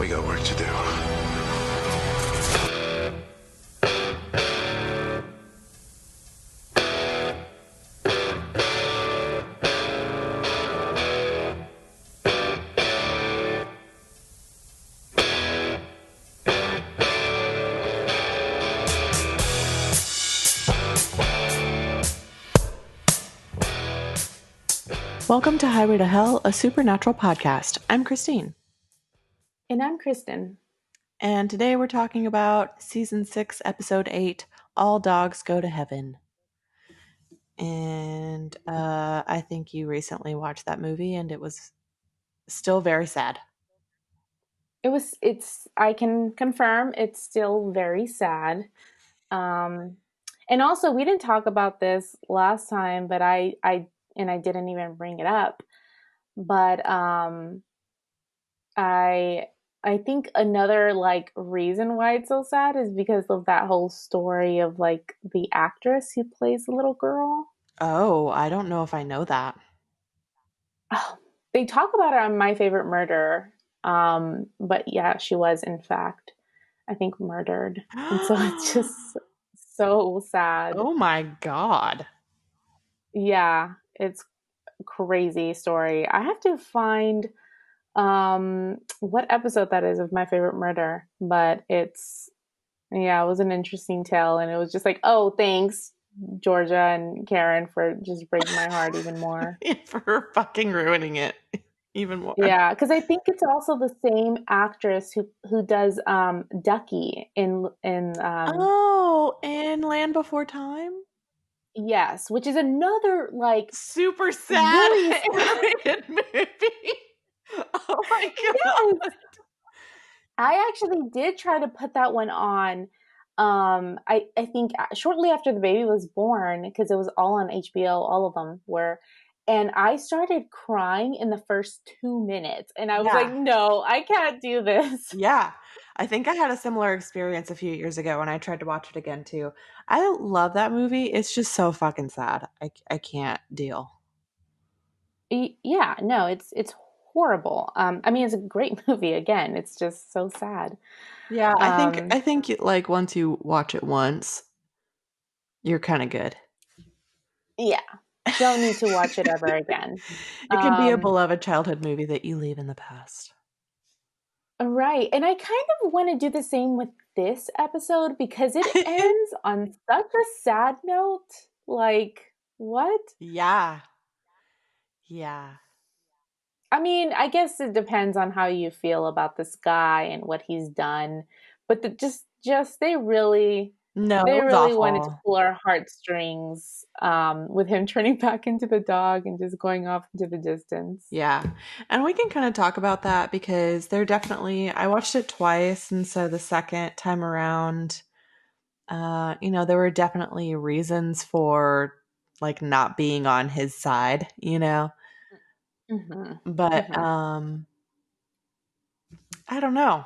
We got work to do. Welcome to Highway to Hell, a supernatural podcast. I'm Christine. And I'm Kristen. And today we're talking about Season 6, Episode 8, All Dogs Go to Heaven. And I think you recently watched that movie and it was still very sad. I can confirm it's still very sad. And also we didn't talk about this last time, but I didn't even bring it up. But I think another like reason why it's so sad is because of that whole story of like the actress who plays the little girl. Oh, I don't know if I know that. Oh, they talk about it on My Favorite Murder. But yeah, she was in fact, I think, murdered. And so it's just so sad. Oh my God. Yeah, it's a crazy story. I have to find what episode that is of My Favorite Murder, but it was an interesting tale, and it was just like, oh, thanks Georgia and Karen for just breaking my heart even more. For fucking ruining it even more. Yeah, because I think it's also the same actress who does Ducky in in Land Before Time? Yes, which is another like super sad animated movie. Oh my God. Yes. I actually did try to put that one on. I think shortly after the baby was born, because it was all on HBO, all of them were, and I started crying in the first 2 minutes, and I was like, no, I can't do this. Yeah. I think I had a similar experience a few years ago when I tried to watch it again too. I love that movie. It's just so fucking sad. I can't deal. Yeah, no, it's horrible. I mean, it's a great movie. Again, it's just so sad. Yeah, I think like once you watch it once, you're kind of good. Yeah, don't need to watch it ever again. It can be a beloved childhood movie that you leave in the past. Right. And I kind of want to do the same with this episode because it ends on such a sad note. Like, what? Yeah. Yeah. I mean, I guess it depends on how you feel about this guy and what he's done. But they really wanted to pull our heartstrings with him turning back into the dog and just going off into the distance. Yeah. And we can kind of talk about that because I watched it twice. And so the second time around, there were definitely reasons for like not being on his side, Mm-hmm. But Mm-hmm. I don't know.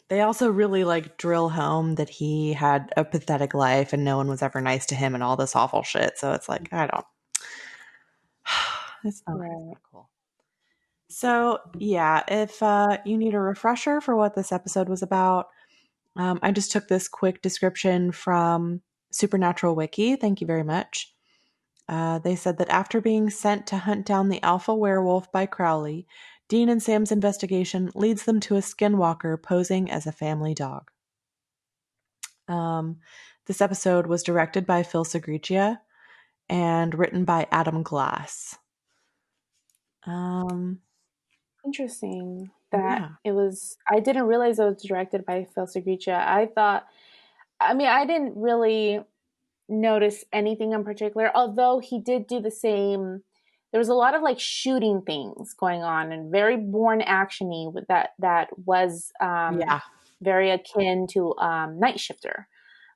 They also really like drill home that he had a pathetic life and no one was ever nice to him and all this awful shit. So it's like, it's not cool. So yeah, if you need a refresher for what this episode was about, I just took this quick description from Supernatural Wiki. Thank you very much. They said that after being sent to hunt down the alpha werewolf by Crowley, Dean and Sam's investigation leads them to a skinwalker posing as a family dog. This episode was directed by Phil Segricia and written by Adam Glass. Interesting that it was. I didn't realize it was directed by Phil Segricia. I didn't really notice anything in particular, although he did do the same. There was a lot of like shooting things going on and very Bourne action-y with that was very akin to Night Shifter,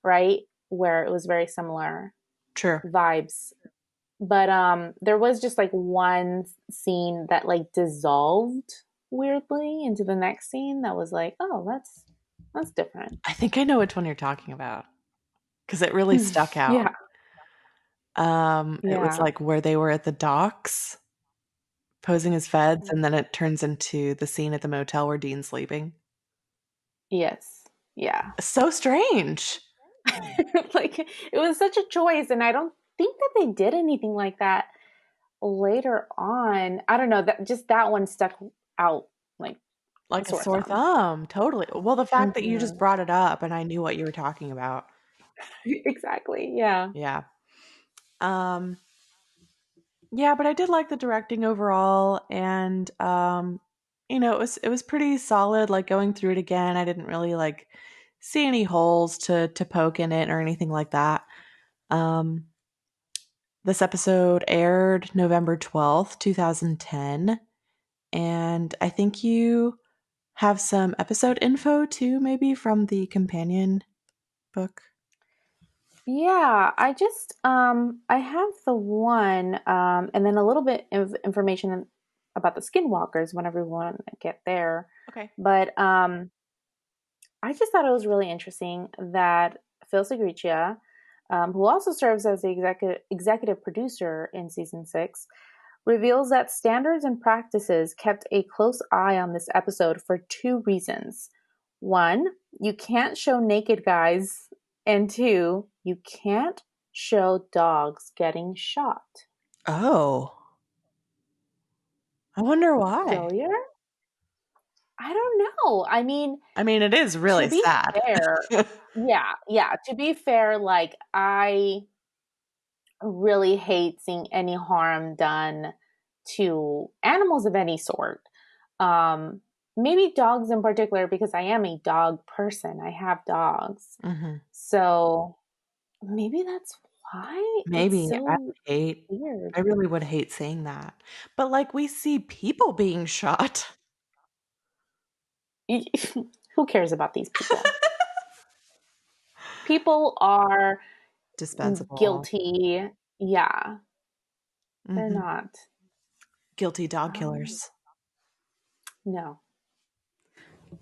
right? Where it was very similar vibes. But there was just like one scene that like dissolved weirdly into the next scene that was like, oh, that's different. I think I know which one you're talking about because it really stuck out. Yeah. It was like where they were at the docks posing as feds, and then it turns into the scene at the motel where Dean's sleeping. Yes. Yeah. So strange. Like it was such a choice, and I don't think that they did anything like that later on. I don't know, that just that one stuck out like a Like a sore sore thumb. thumb, totally. Well, the fact that you just Mhm. brought it up and I knew what you were talking about. Exactly. Yeah. Yeah. Um, yeah, but I did like the directing overall, and it was pretty solid. Like going through it again, I didn't really like see any holes to poke in it or anything like that. Um, this episode aired November 12th, 2010, and I think you have some episode info too, maybe from the companion book. Yeah, I have the one and then a little bit of information about the skinwalkers whenever we want to get there. Okay. But I just thought it was really interesting that Phil Segricia, who also serves as the executive producer in season 6, reveals that standards and practices kept a close eye on this episode for two reasons. One, you can't show naked guys, and two, you can't show dogs getting shot. Oh, I wonder why. Peculiar? I don't know. I mean, it is To really be sad. fair, yeah, to be fair, like I really hate seeing any harm done to animals of any sort. Um, Maybe dogs in particular, because I am a dog person. I have dogs. Hmm. So maybe that's why it's Maybe so hate. weird. I really would hate saying that. But like we see people being shot. Who cares about these people? People are Dispensable. guilty. Yeah, they're Hmm. not. Guilty dog Um, killers. no.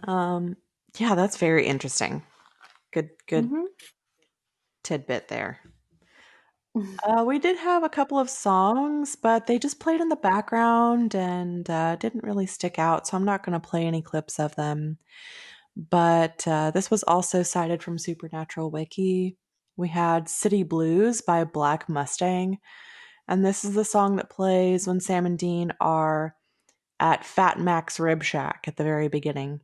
Um, yeah, that's very interesting. Good Hmm. tidbit there. We did have a couple of songs, but they just played in the background and didn't really stick out, so I'm not going to play any clips of them. But this was also cited from Supernatural Wiki. We had City Blues by Black Mustang, and this is the song that plays when Sam and Dean are at Fat Mac's Rib Shack at the very beginning.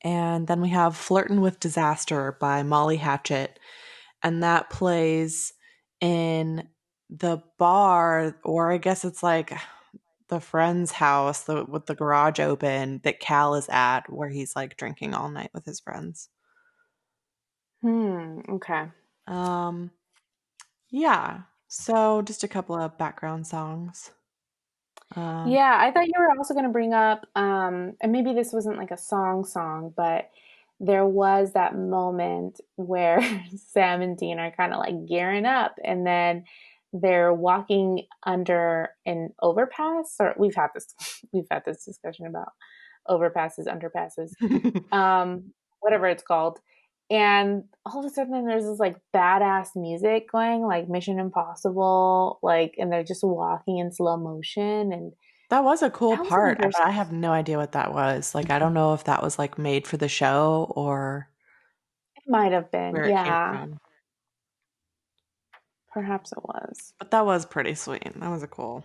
And then we have Flirtin' with Disaster by Molly Hatchet, and that plays in the bar, or I guess it's like the friend's house with the garage open that Cal is at, where he's like drinking all night with his friends. Okay. Um, yeah. So just a couple of background songs. Um, Yeah, I thought you were also going to bring up, and maybe this wasn't like a song, but there was that moment where Sam and Dean are kind of like gearing up, and then they're walking under an overpass. Or we've had this discussion about overpasses, underpasses, whatever it's called. And all of a sudden, there's this like badass music going, like Mission Impossible, like, and they're just walking in slow motion, and that was a cool that was an part, but I interesting. have no idea what that was. Like, I don't know if that was like made for the show or It might have been, where it came yeah, from. perhaps it was. But that was pretty sweet. That was a cool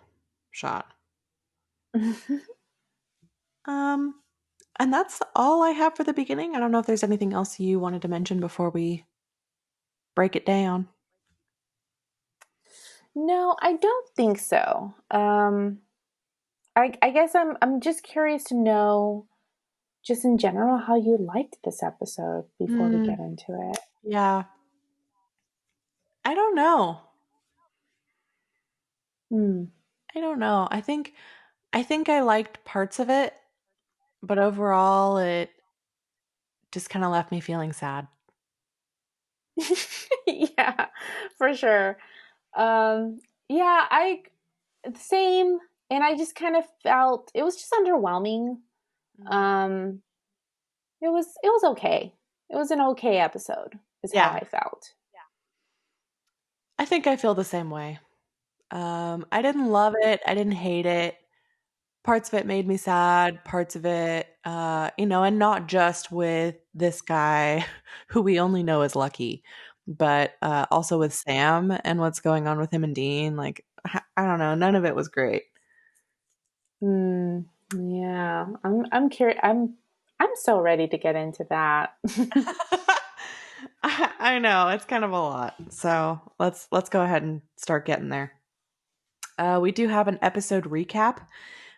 shot. Um, and that's all I have for the beginning. I don't know if there's anything else you wanted to mention before we break it down. No, I don't think so. I guess I'm just curious to know, just in general, how you liked this episode before we Hmm. get into it. Yeah. I don't know. Hmm. I don't know. I think I liked parts of it, but overall it just kind of left me feeling sad. Yeah, for sure. Um, yeah, I same, and I just kind of felt it was just underwhelming. Mhm. Um, it was okay. It was an okay episode, is how Yeah. I felt. I think I feel the same way. I didn't love it. I didn't hate it. Parts of it made me sad, parts of it, and not just with this guy who we only know as Lucky, but also with Sam and what's going on with him and Dean. Like, I don't know, none of it was great. Mm, yeah, I'm curious. I'm so ready to get into that. I know it's kind of a lot, so let's go ahead and start getting there. We do have an episode recap.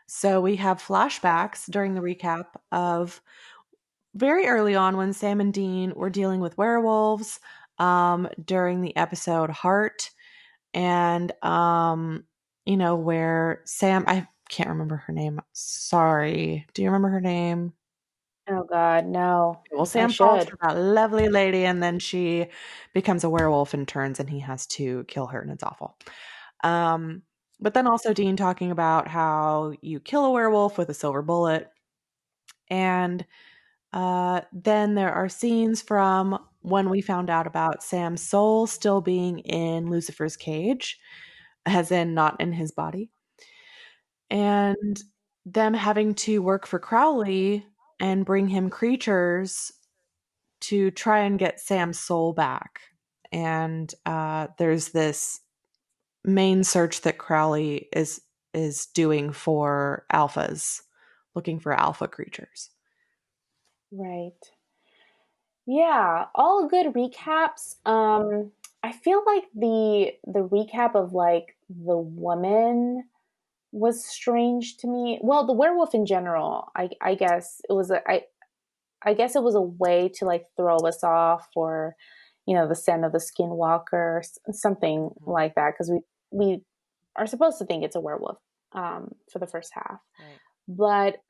So we have flashbacks during the recap of very early on when Sam and Dean were dealing with werewolves during the episode Heart. And, where Sam, I can't remember her name. Sorry. Do you remember her name? Oh God, no. Well, I Sam falls should. for that lovely lady and then she becomes a werewolf and turns and he has to kill her and it's awful. Um, but then also Dean talking about how you kill a werewolf with a silver bullet. And then there are scenes from when we found out about Sam's soul still being in Lucifer's cage, as in not in his body, and them having to work for Crowley and bring him creatures to try and get Sam's soul back. And there's this main search that Crowley is doing for alphas, looking for alpha creatures. Right. Yeah, all good recaps. I feel like the recap of like the woman was strange to me. Well, the werewolf in general, I guess it was I guess it was a way to like throw us off, or the scent of the skinwalker, something Mhm. like that, because we are supposed to think it's a werewolf for the first half. Right. But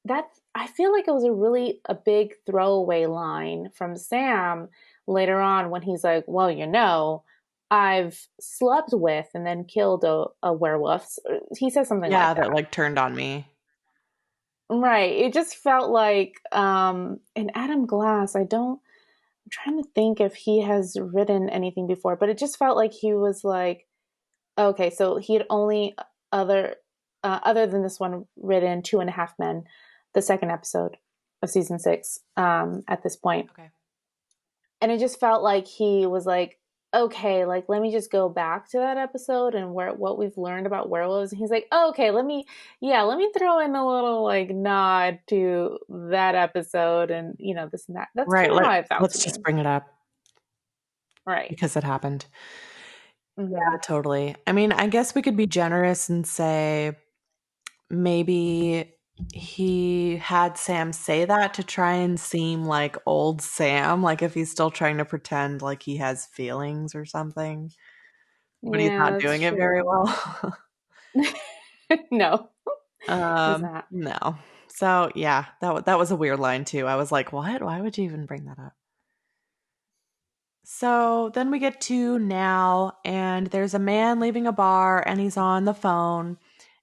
that I feel like it was a big throwaway line from Sam later on when he's like, "Well, I've slept with and then killed a werewolf." He says something like Yeah, that that. like turned on me. Right. It just felt like and Adam Glass, I'm trying to think if he has written anything before, but it just felt like he was like, okay, so he had only other other than this one written Two and a Half Men, the second episode of season 6, at this point. Okay. And it just felt like he was like, okay, like let me just go back to that episode and where what we've learned about werewolves. And he's like, oh, okay, let me throw in a little like nod to that episode and this and that. That's Right, kind of how I felt to let's just me. bring it up Right. because it happened. Mm-hmm. Yeah, totally. I mean, I guess we could be generous and say maybe he had Sam say that to try and seem like old Sam, like if he's still trying to pretend like he has feelings or something, but he's Yeah, not that's doing it very true. well. No, he's not. No. So, yeah, that was a weird line too. I was like, "What? Why would you even bring that up?" So then we get to now, and there's a man leaving a bar, and he's on the phone,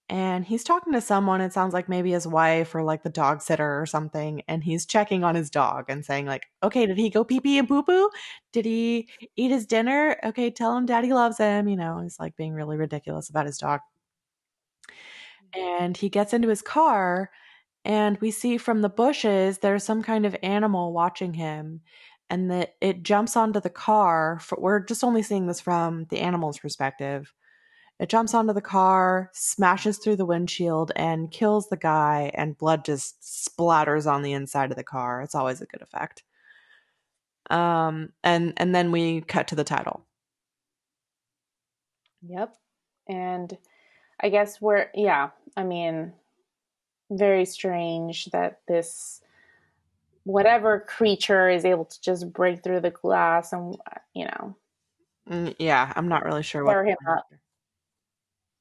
and he's talking to someone. It sounds like maybe his wife or like the dog sitter or something, and he's checking on his dog and saying like, "Okay, did he go pee pee and poo poo? Did he eat his dinner? Okay, tell him daddy loves him." He's like being really ridiculous about his dog. And he gets into his car, and we see from the bushes there's some kind of animal watching him, and that it jumps onto the car. We're just only seeing this from the animal's perspective. It jumps onto the car, smashes through the windshield, and kills the guy, and blood just splatters on the inside of the car. It's always a good effect. And then we cut to the title. Yep. And I guess I mean, very strange that this whatever creature is able to just break through the glass and Yeah, I'm not really sure what tear him up.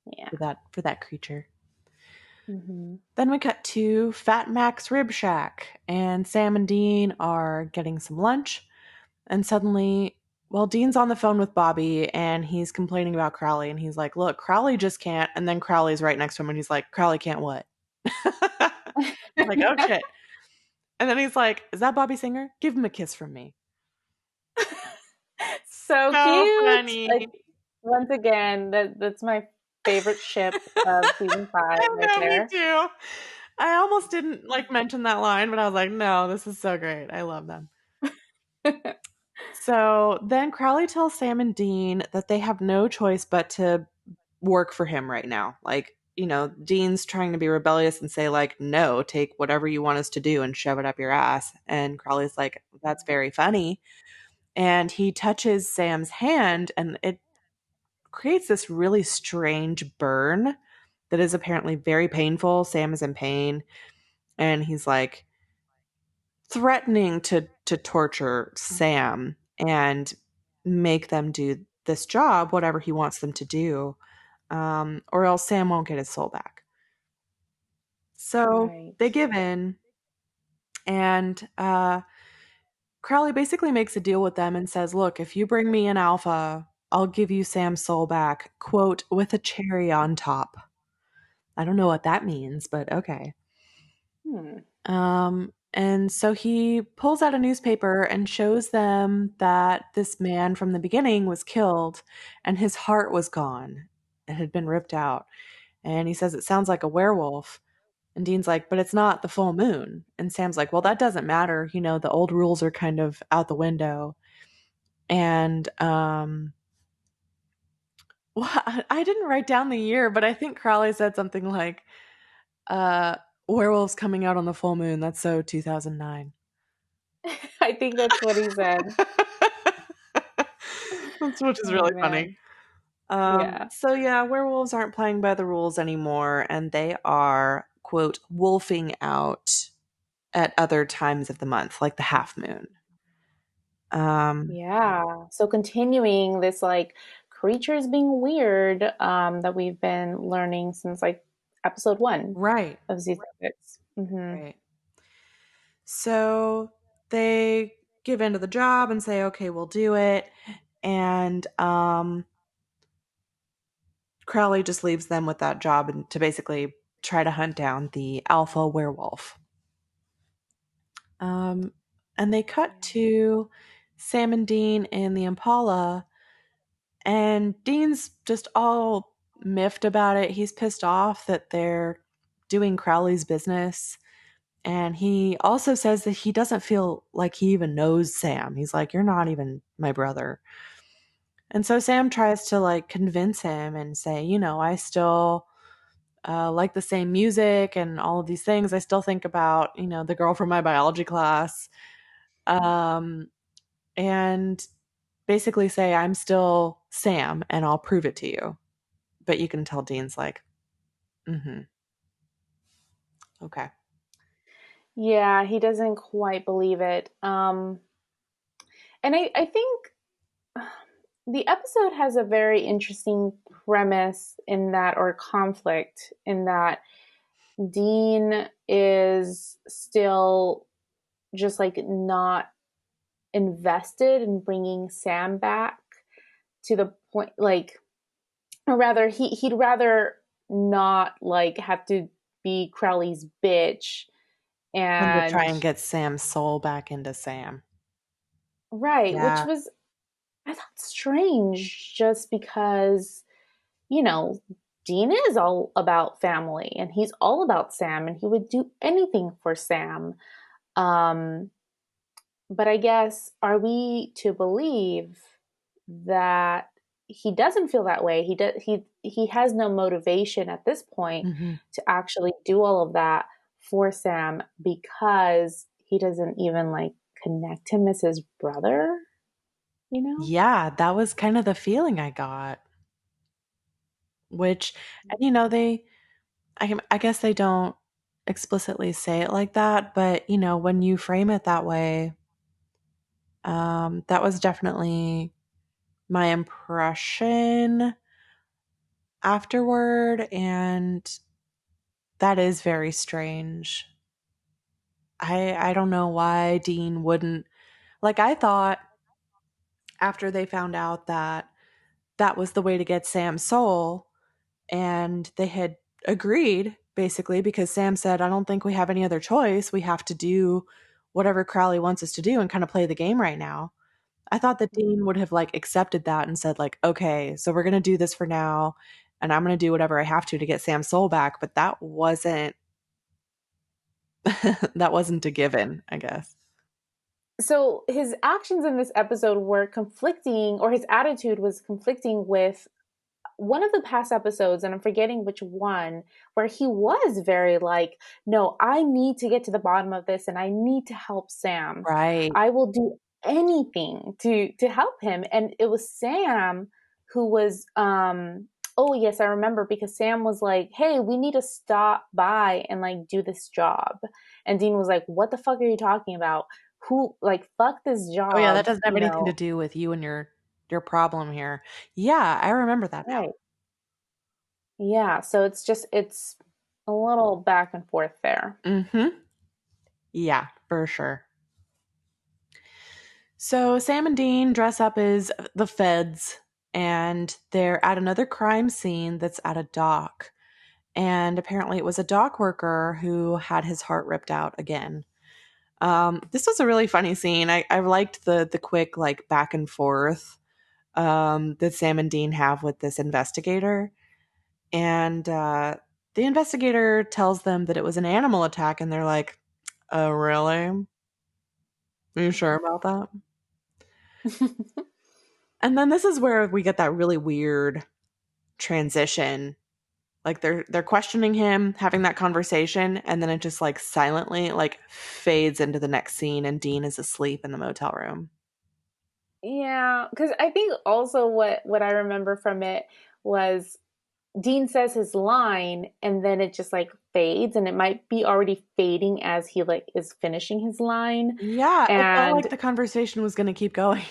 Yeah. for that creature. Mm-hmm. Then we cut to Fat Mac's Rib Shack, and Sam and Dean are getting some lunch. And suddenly, well, Dean's on the phone with Bobby, and he's complaining about Crowley. And he's like, "Look, Crowley just can't." And then Crowley's right next to him, and he's like, "Crowley can't what?" He's like, "Oh shit!" And then he's like, "Is that Bobby Singer? Give him a kiss from me." So So cute. funny. Like once again, that's my favorite ship of season 5 I right know, me there. too. I almost didn't like mention that line, but I was like, no, this is so great. I love them. So then Crowley tells Sam and Dean that they have no choice but to work for him right now. Like, Dean's trying to be rebellious and say, like, no, take whatever you want us to do and shove it up your ass. And Crowley's like, that's very funny. And he touches Sam's hand, and it creates this really strange burn that is apparently very painful. Sam is in pain, and he's like threatening to torture Sam and make them do this job, whatever he wants them to do, or else Sam won't get his soul back. So Right. they give in, and Crowley basically makes a deal with them and says, look, if you bring me an alpha, I'll give you Sam's soul back, quote, with a cherry on top. I don't know what that means, but okay. Hmm. And so he pulls out a newspaper and shows them that this man from the beginning was killed and his heart was gone. It had been ripped out. And he says it sounds like a werewolf. And Dean's like, but it's not the full moon. And Sam's like, well, that doesn't matter. The old rules are kind of out the window. And well, I didn't write down the year, but I think Crowley said something like, uh, werewolves coming out on the full moon. That's so 2009. I think that's what he said. Which is Oh really funny. man. Yeah. So yeah, werewolves aren't playing by the rules anymore, and they are, quote, wolfing out at other times of the month, like the half moon. Um, Yeah. So continuing this like creatures being weird that we've been learning since like episode 1 right, of season 6. Mhm. right. So they give in to the job and say, okay, we'll do it. And Crowley just leaves them with that job and to basically try to hunt down the alpha werewolf. Um, and they cut to Sam and Dean in the Impala, and Dean's just all miffed about it. He's pissed off that they're doing Crowley's business. And he also says that he doesn't feel like he even knows Sam. He's like, you're not even my brother. And so Sam tries to like convince him and say, I still like the same music and all of these things. I still think about, the girl from my biology class. Um, and basically say, I'm still Sam and I'll prove it to you. But you can tell Dean's like, mm-hmm, okay. Yeah, he doesn't quite believe it. And I think the episode has a very interesting premise in that, or conflict in that Dean is still just like not invested in bringing Sam back to the point, like, or rather, he'd rather not like have to be Crowley's bitch And to try and and get Sam's soul back into Sam. right, which Yeah. was I thought strange, just because you know Dean is all about family and he's all about Sam and he would do anything for Sam. Um, but I guess, are we to believe that he doesn't feel that way? He has no motivation at this point Mm-hmm. to actually do all of that for Sam because he doesn't even like connect him as his brother, you know? Yeah, that was kind of the feeling I got. Which, and I guess they don't explicitly say it like that, but when you frame it that way, that was definitely my impression afterward, and that is very strange. I don't know why Dean wouldn't, like, I thought after they found out that that was the way to get Sam's soul, and they had agreed basically because Sam said, I don't think we have any other choice. We have to do whatever Crowley wants us to do and kind of play the game right now. I thought that Dean would have like accepted that and said like, okay, so we're going to do this for now. and I'm going to do whatever I have to get Sam's soul back. But that wasn't that wasn't a given, I guess. So his actions in this episode were conflicting, or his attitude was conflicting with one of the past episodes, and I'm forgetting which one, where he was very like, no, I need to get to the bottom of this and I need to help Sam. Right. I will do anything to help him. And it was Sam who was oh yes, I remember, because Sam was like, hey, we need to stop by and like do this job. And Dean was like, what the fuck are you talking about? Who, like, fuck this Oh yeah, that job, doesn't have anything to do with you and your problem here. Yeah, I remember that now. Right. Yeah, so it's a little back and forth there. Mhm. Yeah, for sure. So Sam and Dean dress up as the feds, and they're at another crime scene that's at a dock. And apparently it was a dock worker who had his heart ripped out again. This was a really funny scene. I liked the quick like back and forth that Sam and Dean have with this investigator. And the investigator tells them that it was an animal attack, and they're like, "Oh, really? Are you sure about that?" And then this is where we get that really weird transition. Like they're questioning him, having that conversation, and then it just like silently like fades into the next scene, and Dean is asleep in the motel room. Yeah, because I think also what I remember from it was Dean says his line and then it just like fades, and it might be already fading as he like is finishing his line. Yeah, it felt And like the conversation was going to keep going.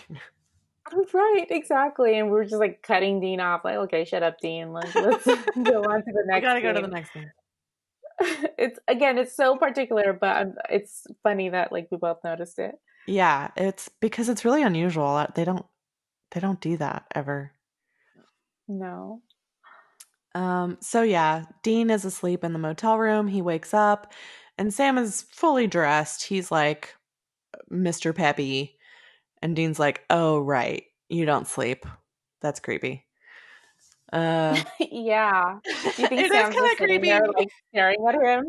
right, exactly. And we're just like cutting Dean off, like, okay, shut up, Dean. Like, let's go on to the We got next to go to the scene. next thing. It's again, it's so particular, but it's funny that like we both noticed it. Yeah, it's because it's really unusual. They don't do that ever. No. So yeah, Dean is asleep in the motel room. He wakes up and Sam is fully dressed. He's like Mr. Peppy. And Dean's like, "Oh, right. You don't sleep. That's creepy." Uh Yeah. Do you think It is Sam's kind just of sitting there creepy. like staring at him?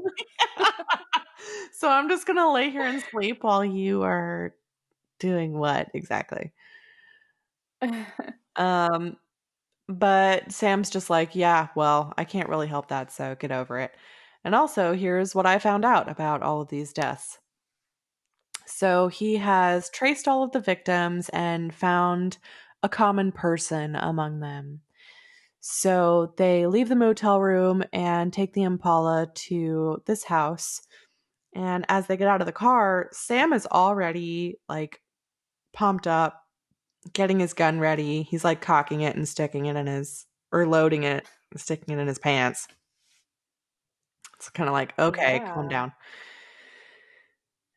So I'm just going to lay here and sleep while you are doing what exactly? Um but Sam's just like, "Yeah, well, I can't really help that, so get over it." And also, here's what I found out about all of these deaths. So he has traced all of the victims and found a common person among them. So they leave the motel room and take the Impala to this house. And as they get out of the car, Sam is already like pumped up, getting his gun ready. He's like cocking it and sticking it in his, or loading it and sticking it in his pants. It's kind of like, okay, calm Yeah. down.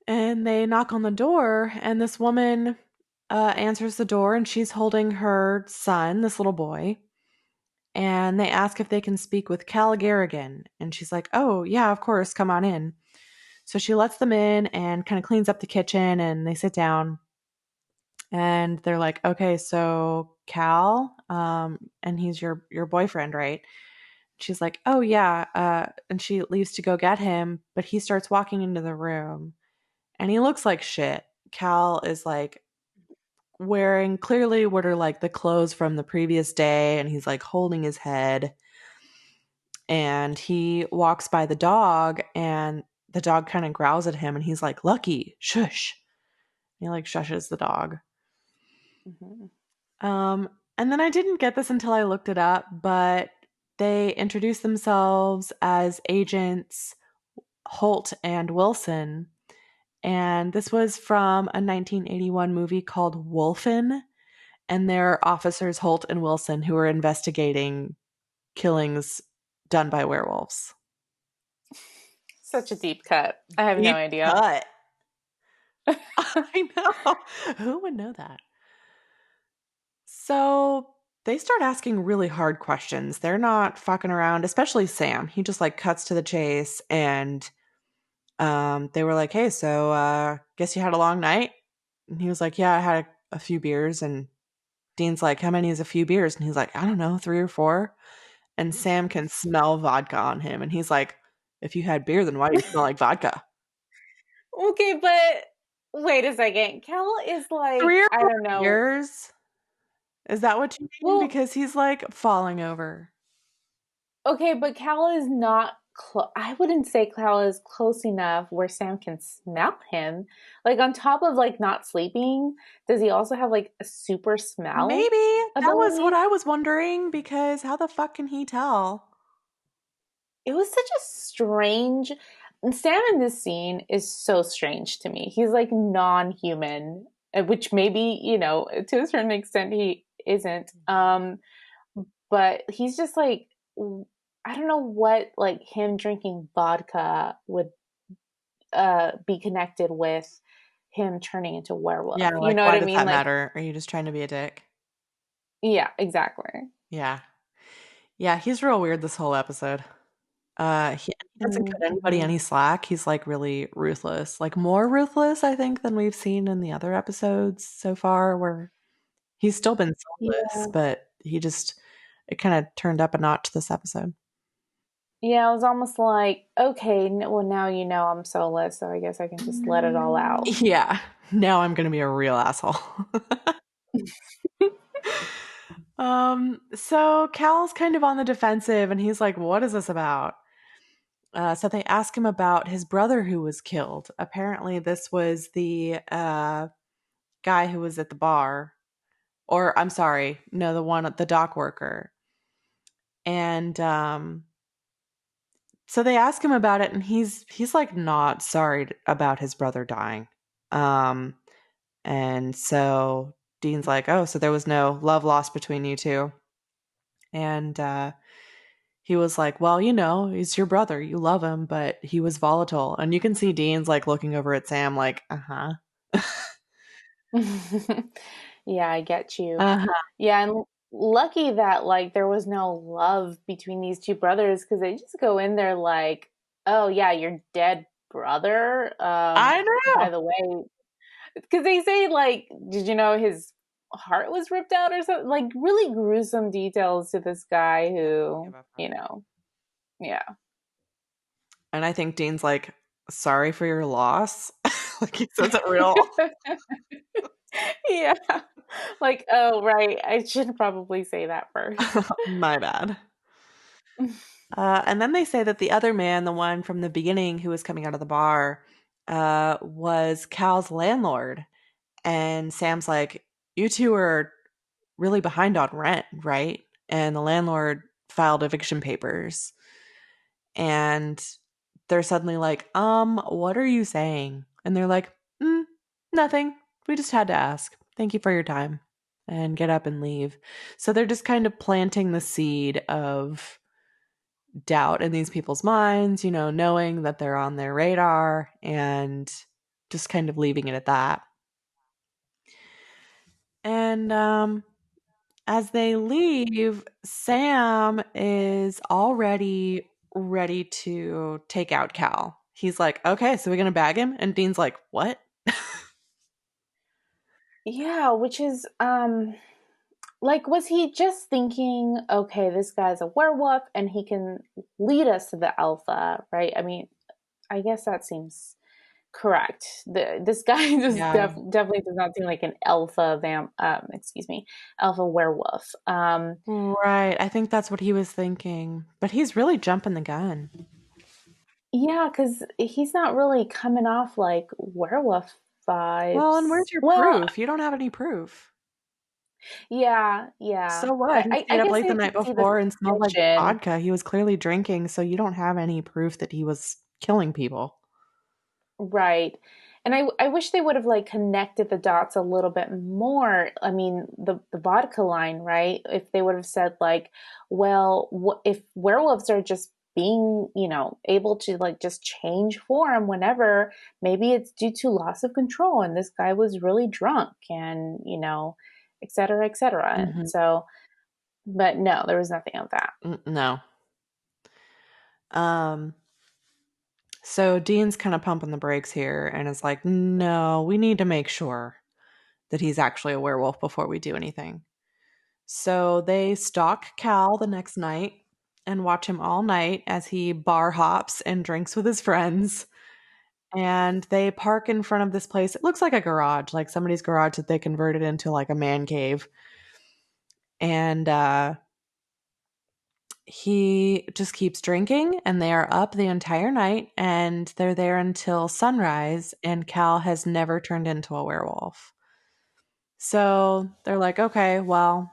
And they knock on the door, and this woman answers the door, and she's holding her son, this little boy. And they ask if they can speak with Cal Garrigan. And she's like, "Oh, yeah, of course, come on in." So she lets them in and kind of cleans up the kitchen, and they sit down. And they're like, "Okay, so Cal, and he's your boyfriend, right?" She's like, "Oh, yeah." And she leaves to go get him, but he starts walking into the room, and he looks like shit. Cal is like wearing clearly what are like the clothes from the previous day, and he's like holding his head. And he walks by the dog, and the dog kind of growls at him, and he's like, "Lucky, shush." He like shushes the dog. Mhm. And then I didn't get this until I looked it up, but they introduced themselves as agents Holt and Wilson. And this was from a 1981 movie called Wolfen. And they're officers Holt and Wilson who are investigating killings done by werewolves. Such a deep cut. I have no Deep idea. cut. I know. Who would know that? So they start asking really hard questions. They're not fucking around, especially Sam. He just like cuts to the chase, and they were like, "Hey, so guess you had a long night?" And he was like, "Yeah, I had a few beers." And Dean's like, "How many is a few beers?" And he's like, "I don't know, 3 or 4." and Sam can smell vodka on him. And he's like, if you had beer, then why do you smell like vodka? Okay, but wait a second. Cal is like, 3 or I 4 don't know. years? Is that what you mean? Well, Because he's like falling over. okay, but Cal is not I wouldn't say Cal is close enough where Sam can smell him. Like on top of like not sleeping, does he also have like a super smell Maybe that was what ability? I was wondering because how the fuck can he tell? It was such a strange Sam in this scene is so strange to me. He's like non-human, which maybe, to a certain extent he isn't. But he's just like I don't know what like him drinking vodka would be connected with him turning into a Yeah, werewolf. You like know what why I does mean? that Like, matter? Are you just trying to be a dick? yeah, exactly. Yeah. Yeah, he's real weird this whole episode. He doesn't cut anybody Mm-hmm. any slack. He's like really ruthless. Like more ruthless, I think, than we've seen in the other episodes so far where he's still been soulless, Yeah. but it kind of turned up a notch this episode. Yeah, it was almost like, okay, well, now you know I'm soulless, so I guess I can just let it all out. Yeah. Now I'm going to be a real asshole. So Cal's kind of on the defensive and he's like, what is this about? So they ask him about his brother who was killed. Apparently, this was the guy who was at the bar, or I'm sorry, no, the dock worker. And so they ask him about it, and he's like not sorry about his brother dying. Um, and so Dean's like, oh, so there was no love lost between you two, and he was like, well, he's your brother. You love him, but he was volatile. And you can see Dean's like looking over at Sam, like, uh huh. Yeah, I get you. Uh huh. Yeah, and lucky that like there was no love between these two brothers because they just go in there like, oh yeah, your dead brother. I By know. the way, because they say like, did you know his heart was ripped out or something? Like really gruesome details to this guy Yeah, they don't give who, a fuck. yeah. And I think Dean's like, sorry for your loss. Like he says it real. Yeah. Like, oh right, I should probably say that first. My bad. And then they say that the other man, the one from the beginning who was coming out of the bar, was Cal's landlord. And Sam's like, you two are really behind on rent, right? And the landlord filed eviction papers. And they're suddenly like, what are you saying? And they're like, nothing. We just had to ask. Thank you for your time. And get up and leave. So they're just kind of planting the seed of doubt in these people's minds, knowing that they're on their radar and just kind of leaving it at that. And as they leave, Sam is already ready to take out Cal. He's like, okay, so we're going to bag him? And Dean's like, what? Yeah, which is like was he just thinking, okay, this guy's a werewolf and he can lead us to the alpha, right? I mean, I guess that seems correct. This guy just Yeah. definitely does not seem like an alpha excuse me, alpha werewolf. Right. I think that's what he was thinking. But he's really jumping the gun. Yeah, cuz he's not really coming off like werewolf Well, and vibes. where's your Well, proof? You don't have any proof. yeah, yeah. So what? I He I, stayed I up guess late the I night could see the before and smelled like suspicion. vodka. He was clearly drinking, so you don't have any proof that he was killing people. Right. And I wish they would have like connected the dots a little bit more. I mean, the vodka line, right? If they would have said like, well, if werewolves are just being, able to like just change form whenever, maybe it's due to loss of control and this guy was really drunk and, et cetera, et cetera. And Mhm. so, but no, there was nothing of that. No. Um, so Dean's kind of pumping the brakes here and is like, no, we need to make sure that he's actually a werewolf before we do anything. So they stalk Cal the next night and watch him all night as he bar hops and drinks with his friends. And they park in front of this place. It looks like a garage, like somebody's garage that they converted into like a man cave. And he just keeps drinking, and they are up the entire night, and they're there until sunrise, and Cal has never turned into a werewolf. So they're like, okay, well,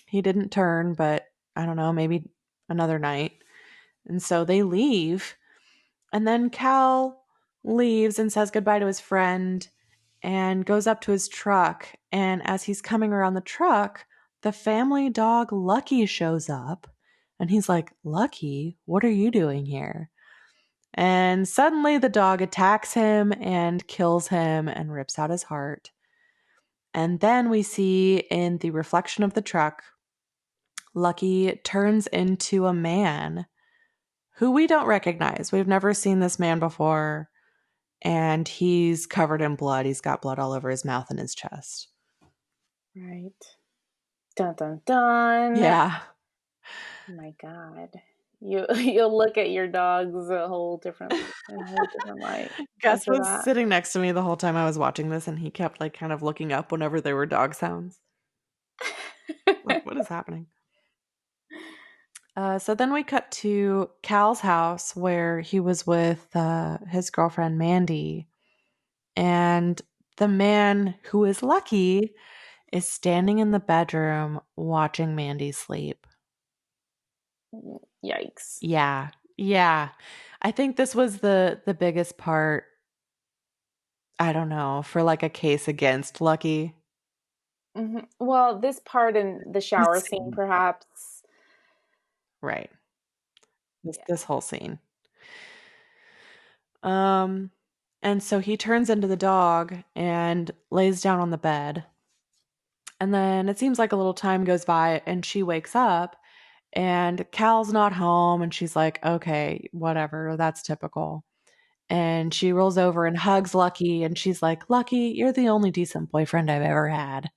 he didn't turn, but I don't know, maybe another night. And so they leave. And then Cal leaves and says goodbye to his friend and goes up to his truck. And as he's coming around the truck, the family dog Lucky shows up. And he's like, Lucky, what are you doing here? And suddenly the dog attacks him and kills him and rips out his heart. And then we see in the reflection of the truck, Lucky turns into a man who we don't recognize. We've never seen this man before. And he's covered in blood. He's got blood all over his mouth and his chest. Right. Dun dun dun. Yeah. Oh my God. You'll look at your dogs a whole different light Gus after was that. sitting next to me the whole time I was watching this, and he kept like kind of looking up whenever there were dog sounds. Like, what is happening? So then we cut to Cal's house where he was with his girlfriend Mandy, and the man who is Lucky is standing in the bedroom watching Mandy sleep. Yikes. Yeah. Yeah. I think this was the biggest part, I don't know, for like a case against Lucky. Well, this part in the This shower scene, scene. perhaps. Right. This Yeah. this whole scene. Um and so he turns into the dog and lays down on the bed. And then it seems like a little time goes by and she wakes up and Cal's not home and she's like, "Okay, whatever, that's typical." And she rolls over and hugs Lucky and she's like, "Lucky, you're the only decent boyfriend I've ever had."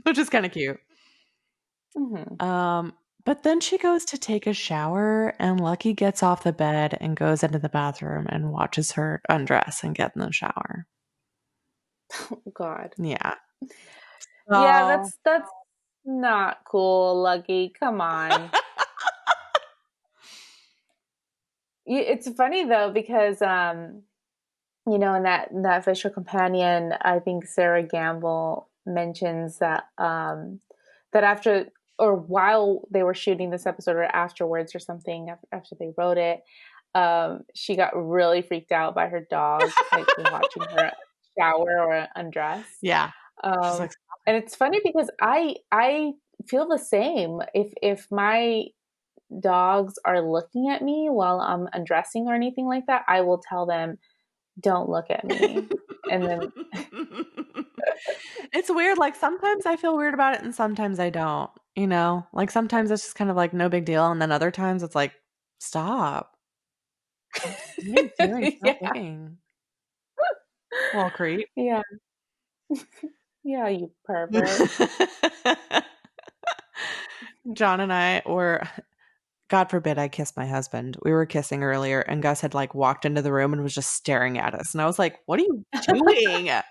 Which is kind of cute. Mm-hmm. Um, but then she goes to take a shower, and Lucky gets off the bed and goes into the bathroom and watches her undress and get in the shower. Oh, God. Yeah. Yeah, Oh, that's not cool, Lucky. Come on. It's funny though because in that official companion, I think Sarah Gamble mentions that after or while they were shooting this episode or afterwards or something after they wrote it, she got really freaked out by her dog like watching her shower or undress. yeah. She's Um, like, and it's funny because I feel the same. If my dogs are looking at me while I'm undressing or anything like that, I will tell them, "Don't look at me." And then it's weird. Like sometimes I feel weird about it and sometimes I don't, you know? Like sometimes it's just kind of like no big deal. And then other times it's like, stop. What are you doing? Stop yeah. looking. Little creep. Yeah. Yeah, you pervert. John and I were, God forbid I kiss my husband. We were kissing earlier and Gus had like walked into the room and was just staring at us. And I was like, what are you doing? It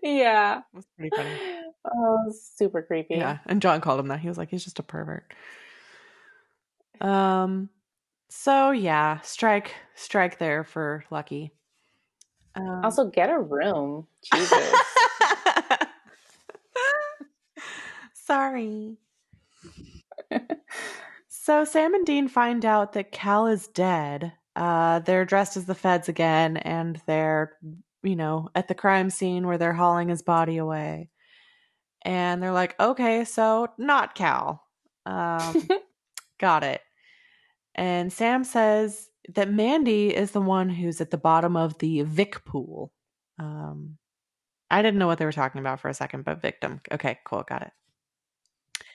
Yeah. was pretty funny. Oh, super creepy. Yeah. And John called him that. He was like, he's just a pervert. Um, so yeah, strike there for Lucky. Um Also, get a room. Jesus. Sorry. So Sam and Dean find out that Cal is dead. They're dressed as the feds again, and they're, at the crime scene where they're hauling his body away. And they're like, okay, so not Cal. Um, got it. And Sam says that Mandy is the one who's at the bottom of the Vic pool. Um, I didn't know what they were talking about for a second, but victim. Okay, cool, got it.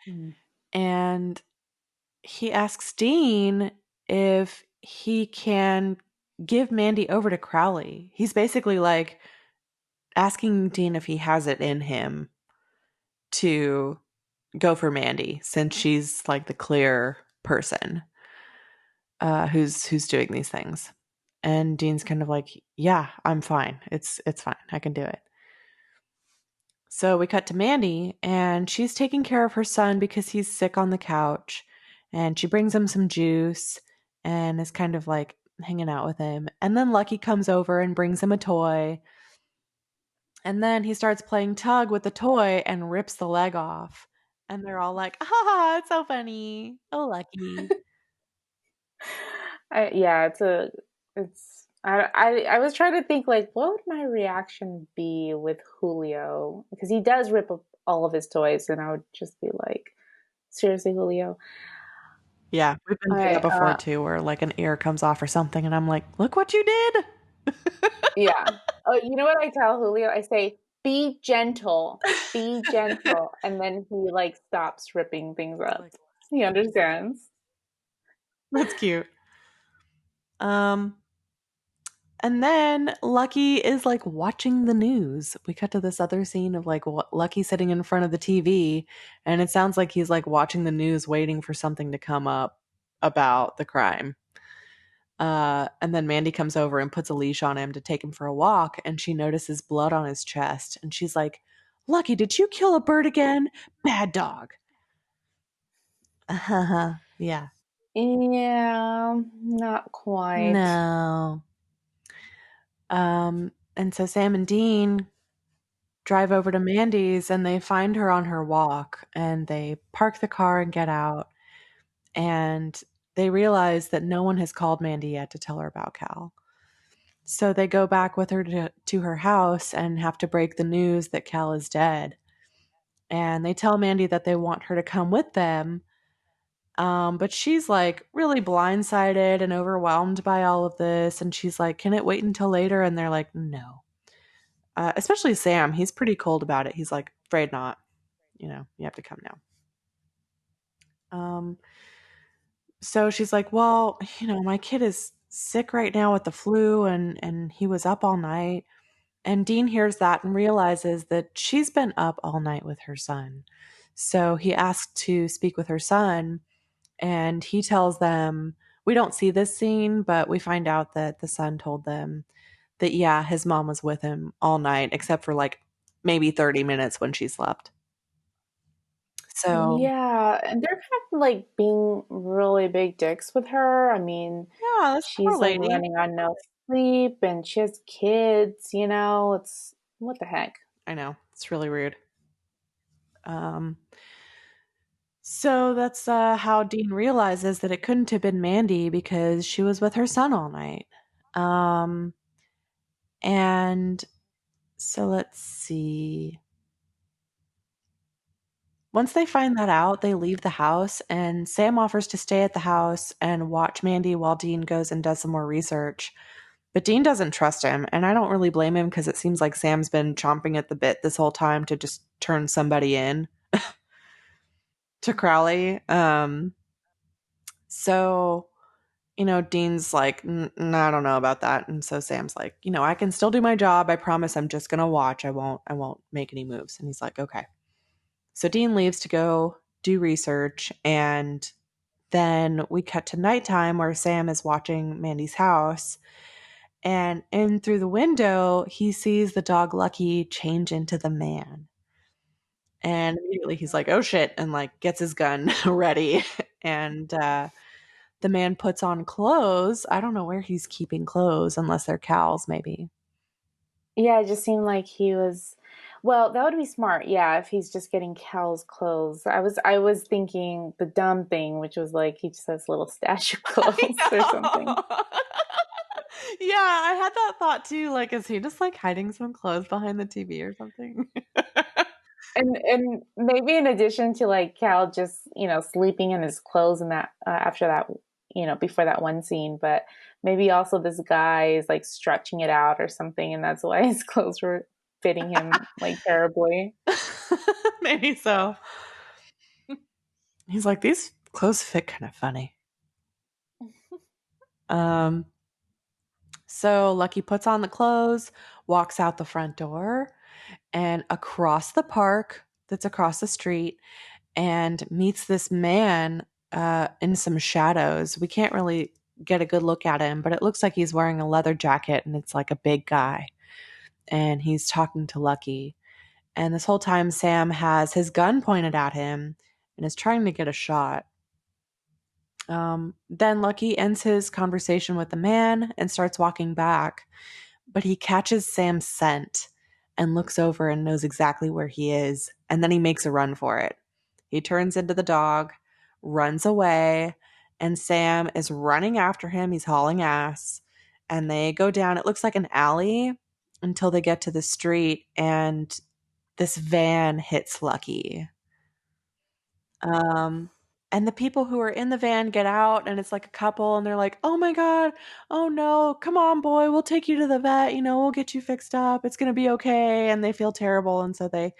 Mm. And he asks Dean if he can give Mandy over to Crowley. He's basically like asking Dean if he has it in him to go for Mandy since she's like the clear person who's doing these things. And Dean's kind of like, yeah, I'm fine. It's fine. I can do it. So we cut to Mandy, and she's taking care of her son because he's sick on the couch. And she brings him some juice and is kind of like hanging out with him. And then Lucky comes over and brings him a toy. And then he starts playing tug with the toy and rips the leg off. And they're all like, ah, it's so funny. Oh, Lucky. Yeah, I was trying to think like what would my reaction be with Julio because he does rip up all of his toys and I would just be like, seriously, Julio. Yeah, we've been through that I before too, where like an ear comes off or something, and I'm like, look what you did. Yeah. Oh, you know what I tell Julio? I say, be gentle. And then he like stops ripping things He's up. like, He understands. that's cute. Um, and then Lucky is like watching the news. We cut to this other scene of like Lucky sitting in front of the TV, and it sounds like he's like watching the news, waiting for something to come up about the crime. And then Mandy comes over and puts a leash on him to take him for a walk, and she notices blood on his chest, and she's like, Lucky, did you kill a bird again? Bad dog. Yeah. Yeah, not quite. No. And so Sam and Dean drive over to Mandy's and they find her on her walk and they park the car and get out and they realize that no one has called Mandy yet to tell her about Cal. So they go back with her to her house and have to break the news that Cal is dead. And they tell Mandy that they want her to come with them. But she's like really blindsided and overwhelmed by all of this. And she's like, can it wait until later? And they're like, no. Especially Sam. He's pretty cold about it. He's like, afraid not. You have to come now. Um, so she's like, well, my kid is sick right now with the flu and he was up all night. And Dean hears that and realizes that she's been up all night with her son. So he asks to speak with her son and he tells them, we don't see this scene, but we find out that the son told them that, yeah, his mom was with him all night, except for like maybe 30 minutes when she slept. So, Yeah, and they're kind of like being really big dicks with her. I mean, yeah, this poor she's like lady. running on no sleep and she has kids, it's what the heck. I know. It's really rude. Um, so that's how Dean realizes that it couldn't have been Mandy because she was with her son all night. Um, and so let's see. Once they find that out, they leave the house, and Sam offers to stay at the house and watch Mandy while Dean goes and does some more research. But Dean doesn't trust him, and I don't really blame him because it seems like Sam's been chomping at the bit this whole time to just turn somebody in to Crowley. So Dean's like, I don't know about that, and so Sam's like, I can still do my job. I promise. I'm just gonna watch. I won't make any moves. And he's like, okay. So Dean leaves to go do research, and then we cut to nighttime where Sam is watching Mandy's house. And in through the window, he sees the dog Lucky change into the man. And immediately he's like, oh shit, and like gets his gun ready. And the man puts on clothes. I don't know where he's keeping clothes unless they're Cal's, maybe. Yeah, it just seemed like he was well, that would be smart. Yeah, if he's just getting Cal's clothes. I was thinking the dumb thing, which was like he just has a little stash of I clothes or something. know. Yeah, I had that thought too. Like, is he just like hiding some clothes behind the TV or something? And maybe in addition to like Cal just sleeping in his clothes and that after that before that one scene, but maybe also this guy is like stretching it out or something, and that's why his clothes were fitting him like terribly. Maybe so. He's like, these clothes fit kind of funny. Um, so Lucky puts on the clothes, walks out the front door, and across the park that's across the street and meets this man in some shadows. We can't really get a good look at him, but it looks like he's wearing a leather jacket and it's like a big guy. And he's talking to Lucky. And this whole time, Sam has his gun pointed at him and is trying to get a shot. Then Lucky ends his conversation with the man and starts walking back, but he catches Sam's scent and looks over and knows exactly where he is, and then he makes a run for it. He turns into the dog, runs away, and Sam is running after him. He's hauling ass, and they go down. It looks like an alley until they get to the street, and this van hits Lucky. Um, and the people who are in the van get out, and it's like a couple, and they're like, "Oh my God, oh no, come on, boy, we'll take you to the vet. We'll get you fixed up. It's gonna be okay." And they feel terrible, and so they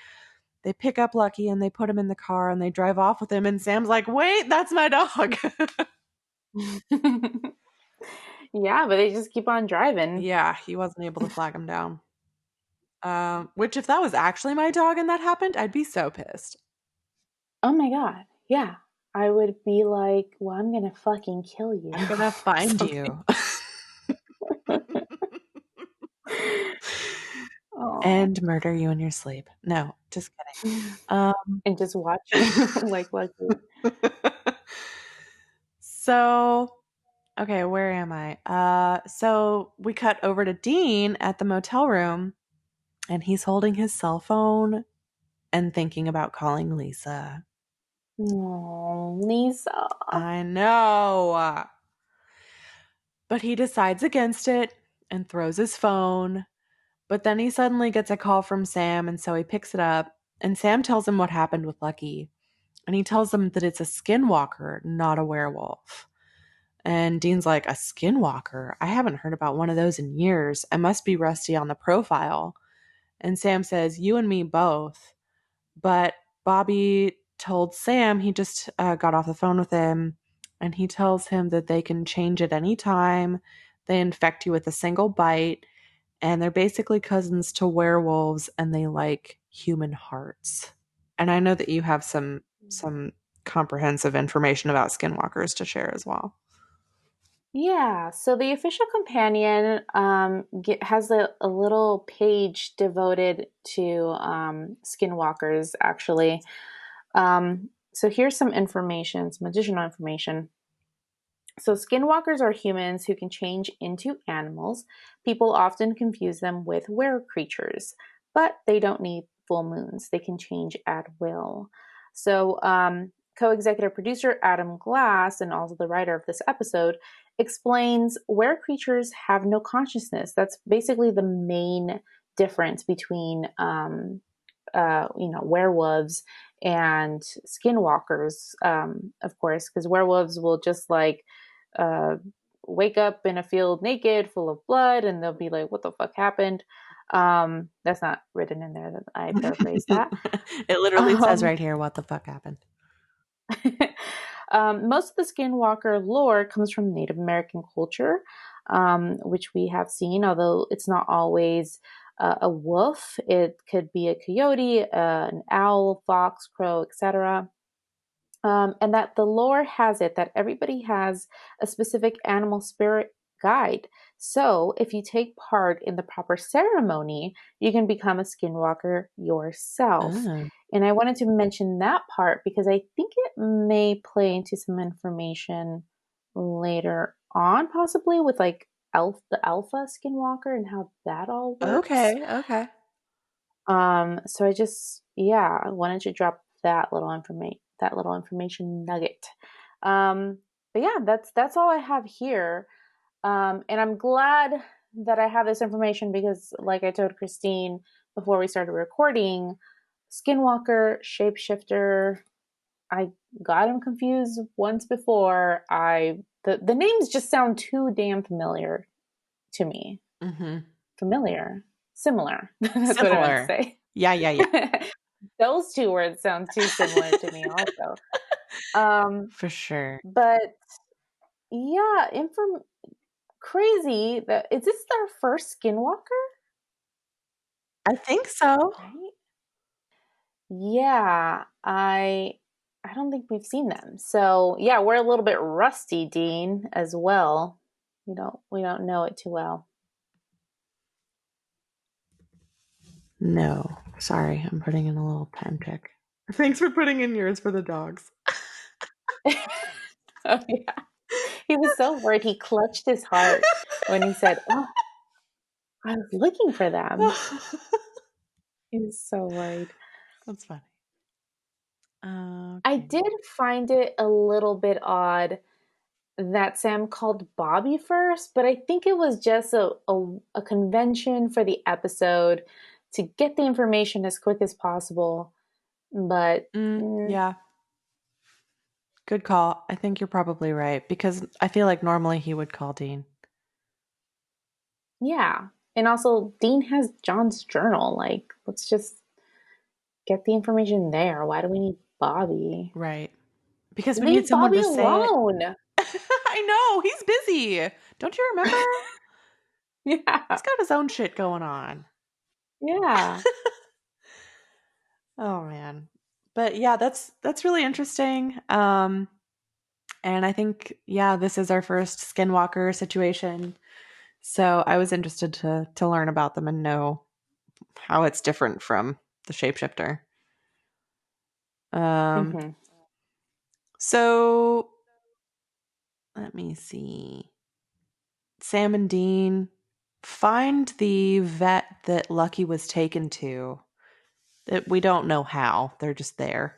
pick up Lucky and they put him in the car and they drive off with him. And Sam's like, "Wait, that's my dog." Yeah, but they just keep on driving. Yeah, he wasn't able to flag him down. Which if that was actually my dog and that happened, I'd be so pissed. Oh my God. Yeah. I would be like, well, I'm going to fucking kill you. I'm gonna find you. And murder you in your sleep. No, just kidding. And just watch you like Lucky. So, okay, where am I? So we cut over to Dean at the motel room, and he's holding his cell phone and thinking about calling Lisa. Oh, Lisa. I know. But he decides against it and throws his phone. But then he suddenly gets a call from Sam, and so he picks it up. And Sam tells him what happened with Lucky. And he tells him that it's a skinwalker, not a werewolf. And Dean's like, "A skinwalker? I haven't heard about one of those in years. I must be rusty on the profile." And Sam says, "You and me both." But Bobby told Sam, he just got off the phone with him, and he tells him that they can change at any time. They infect you with a single bite, and they're basically cousins to werewolves, and they like human hearts. And I know that you have some comprehensive information about skinwalkers to share as well. Yeah, so the official companion has a little page devoted to skinwalkers, actually. So here's some information, some additional information. So skinwalkers are humans who can change into animals. People often confuse them with were creatures, but they don't need full moons. They can change at will. So co-executive producer Adam Glass, and also the writer of this episode, explains were creatures have no consciousness. That's basically the main difference between werewolves and skinwalkers, of course, because werewolves will just like uh, wake up in a field naked, full of blood, and they'll be like, "What the fuck happened?" That's not written in there. That I paraphrase that. It literally says right here, "What the fuck happened?" Most of the skinwalker lore comes from Native American culture, which we have seen, although it's not always a wolf. It could be a coyote, an owl, fox, crow, etc. And that the lore has it that everybody has a specific animal spirit guide. So if you take part in the proper ceremony, you can become a skinwalker yourself. Oh. And I wanted to mention that part because I think it may play into some information later on, possibly with like the alpha skinwalker and how that all works. Okay. So I just, yeah, I wanted to drop that little information nugget. But yeah, that's all I have here. And I'm glad that I have this information because, like I told Christine before we started recording, Skinwalker, Shapeshifter, I got them confused once before. The names just sound too damn familiar to me. Mm-hmm. Familiar, similar. That's what I meant to Similar. say. Yeah. Those two words sound too similar to me also. For sure. But yeah, crazy that is this their first skinwalker? I think so. Right? Yeah, I I don't think we've seen them. So yeah, we're a little bit rusty, Dean, as well. We don't know it too well. No. Sorry, I'm putting in a little time check. Thanks for putting in yours for the dogs. Oh yeah. He was so worried. He clutched his heart when he said, "Oh, I was looking for them." He was so worried. That's funny. I Okay. did find it a little bit odd that Sam called Bobby first, but I think it was just a convention for the episode to get the information as quick as possible. But Yeah, good call. I think you're probably right because I feel like normally he would call Dean. yeah. And also, Dean has John's journal. Like, let's just get the information there. Why do we need Bobby? Right. Because we need Leave someone Bobby to say it. alone. I know, he's busy. Don't you remember? He's Yeah. got his own shit going on. Yeah. Oh man. But yeah, that's really interesting. And I think yeah, this is our first skinwalker situation. So I was interested to learn about them and know how it's different from the shapeshifter. Um Hmm. so let me see. Sam and Dean find the vet that Lucky was taken to. That we don't know how. They're just there.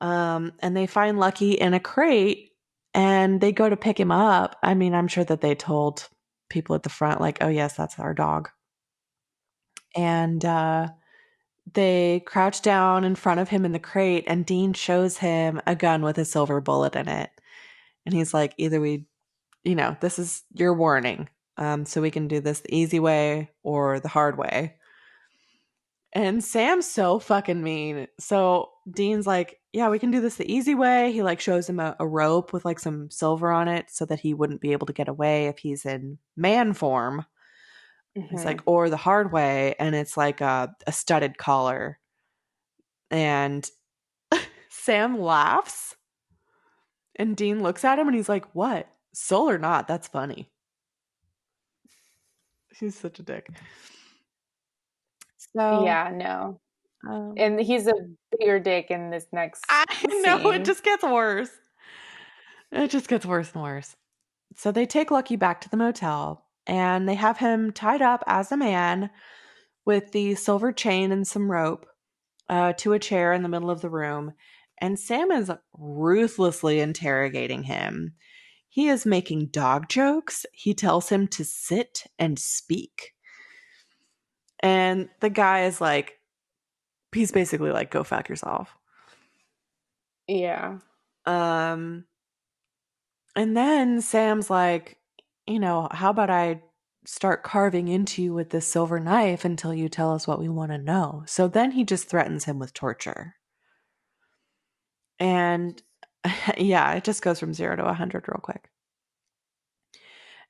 And they find Lucky in a crate and they go to pick him up. I mean, I'm sure that they told people at the front, like, oh, yes, that's our dog. And they crouch down in front of him in the crate, and Dean shows him a gun with a silver bullet in it. And he's like, either this is your warning. So we can do this the easy way or the hard way. And Sam's so fucking mean. So Dean's like, yeah, we can do this the easy way. He like shows him a rope with like some silver on it so that he wouldn't be able to get away if he's in man form. He's like, Hmm. or the hard way. And it's like a studded collar. And Sam laughs. And Dean looks at him and he's like, what? Soul or not? That's funny. He's such a dick. So, Yeah, no. um, And he's a bigger dick in this next I know it scene. just gets worse. It just gets worse and worse. So they take Lucky back to the motel and they have him tied up as a man with the silver chain and some rope to a chair in the middle of the room. And Sam is ruthlessly interrogating him. He is making dog jokes. He tells him to sit and speak. And the guy is like, he's basically like, go fuck yourself. Yeah. Um, And then Sam's like, how about I start carving into you with this silver knife until you tell us what we want to know? So then he just threatens him with torture. And yeah, it just goes from 0 to 100 real quick.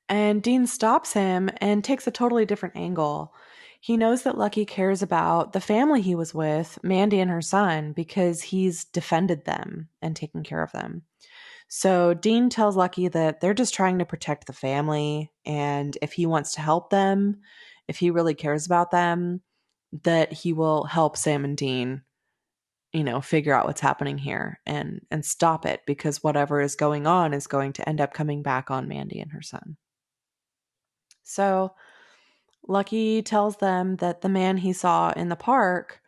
And Dean stops him and takes a totally different angle. He knows that Lucky cares about the family he was with, Mandy and her son, because he's defended them and taken care of them. So Dean tells Lucky that they're just trying to protect the family. And if he wants to help them, if he really cares about them, that he will help Sam and Dean, figure out what's happening here and stop it because whatever is going on is going to end up coming back on Mandy and her son. So Lucky tells them that the man he saw in the park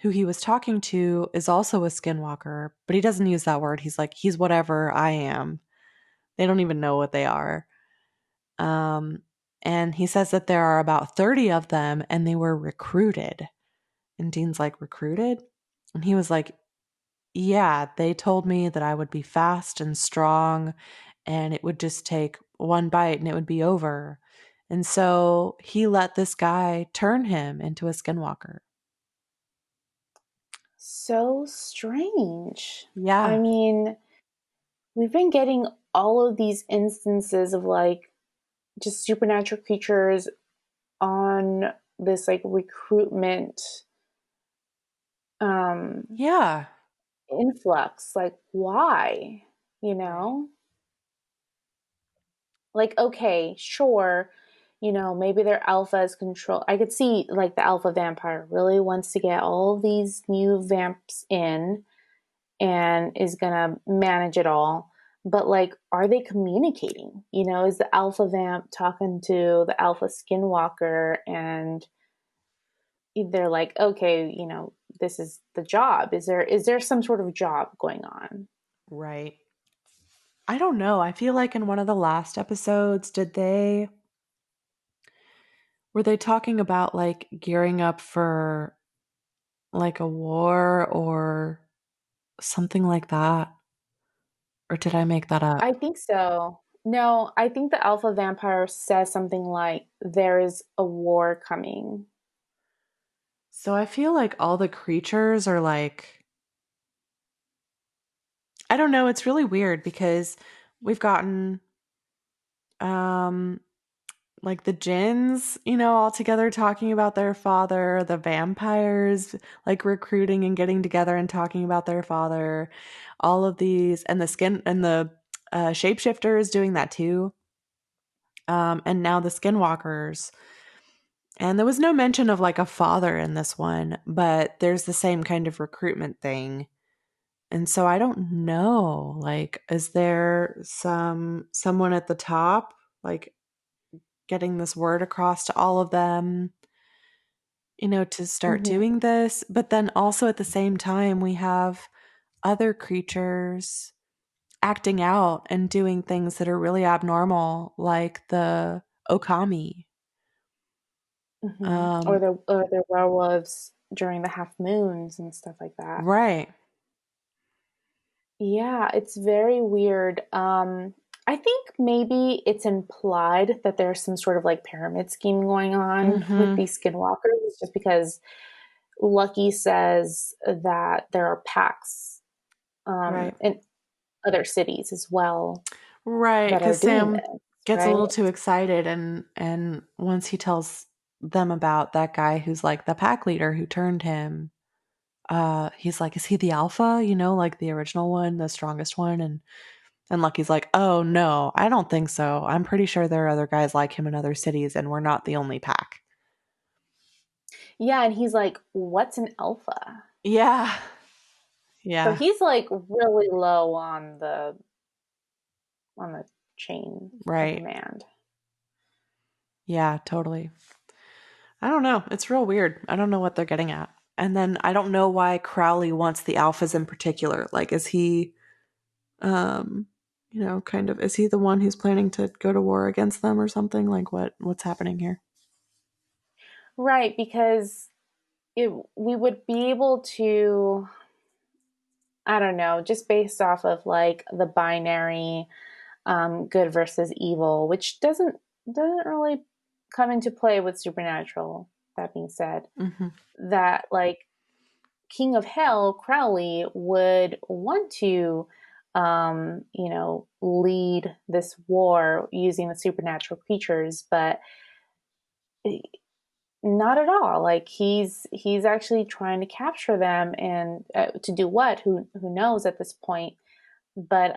who he was talking to is also a skinwalker, but he doesn't use that word. He's like, he's whatever I am. They don't even know what they are. Um, and he says that there are about 30 of them and they were recruited. And Dean's like, recruited? And he was like, yeah, they told me that I would be fast and strong and it would just take one bite and it would be over. And so he let this guy turn him into a skinwalker. So strange. I Yeah. mean, we've been getting all of these instances of like just supernatural creatures on this like recruitment um Yeah. influx. Like, why? You Right. know? Like, okay, sure, maybe their alpha is control. I could see like the alpha vampire really wants to get all these new vamps in and is gonna manage it all. But like, are they communicating? Is the alpha vamp talking to the alpha skinwalker and they're like, okay, this is the job. Is there some sort of job going on? Right. I don't know. I feel like in one of the last episodes, were they talking about like gearing up for like a war or something like that? Or did I make that I up? think so. No, I think the alpha vampire says something like, there is a war coming. So I feel like all the creatures are like, I don't know, it's really weird because we've gotten um like the jinns, all together talking about their father, the vampires like recruiting and getting together and talking about their father, all of these, and the skin and the shapeshifters doing that too. And now the skinwalkers. And there was no mention of like a father in this one, but there's the same kind of recruitment thing. And so I don't know, like, is there someone at the top, like getting this word across to all of them, to start Hmm. doing this? But then also at the same time, we have other creatures acting out and doing things that are really abnormal, like the Okami. Hmm. Or Um, the werewolves during the half moons and stuff like that. right. Yeah, it's very weird. I think maybe it's implied that there's some sort of like pyramid scheme going on with Mm-hmm. these skinwalkers, just because Lucky says that there are packs Right. in other cities as well Right, that are because doing Sam this, gets a right? little too excited, and once he tells them about that guy who's like the pack leader who turned him, he's like, "Is he the alpha? Like the original one, the strongest one?" And Lucky's like, "Oh no, I don't think so. I'm pretty sure there are other guys like him in other cities, and we're not the only pack." Yeah, and he's like, "What's an alpha?" Yeah, So yeah, he's like really low on the chain of right, command. yeah, totally. I don't know. It's real weird. I don't know what they're getting at. And then I don't know why Crowley wants the alphas in particular. Like, is he, um, kind of, is he the one who's planning to go to war against them or something? Like, what's happening here? Right, because we would be able to, I don't know, just based off of like the binary good versus evil, which doesn't really come into play with Supernatural. That being said, Mm-hmm. that like King of Hell, Crowley, would want to, lead this war using the supernatural creatures, but not at all. Like he's actually trying to capture them, and to do what? Who knows at this point? But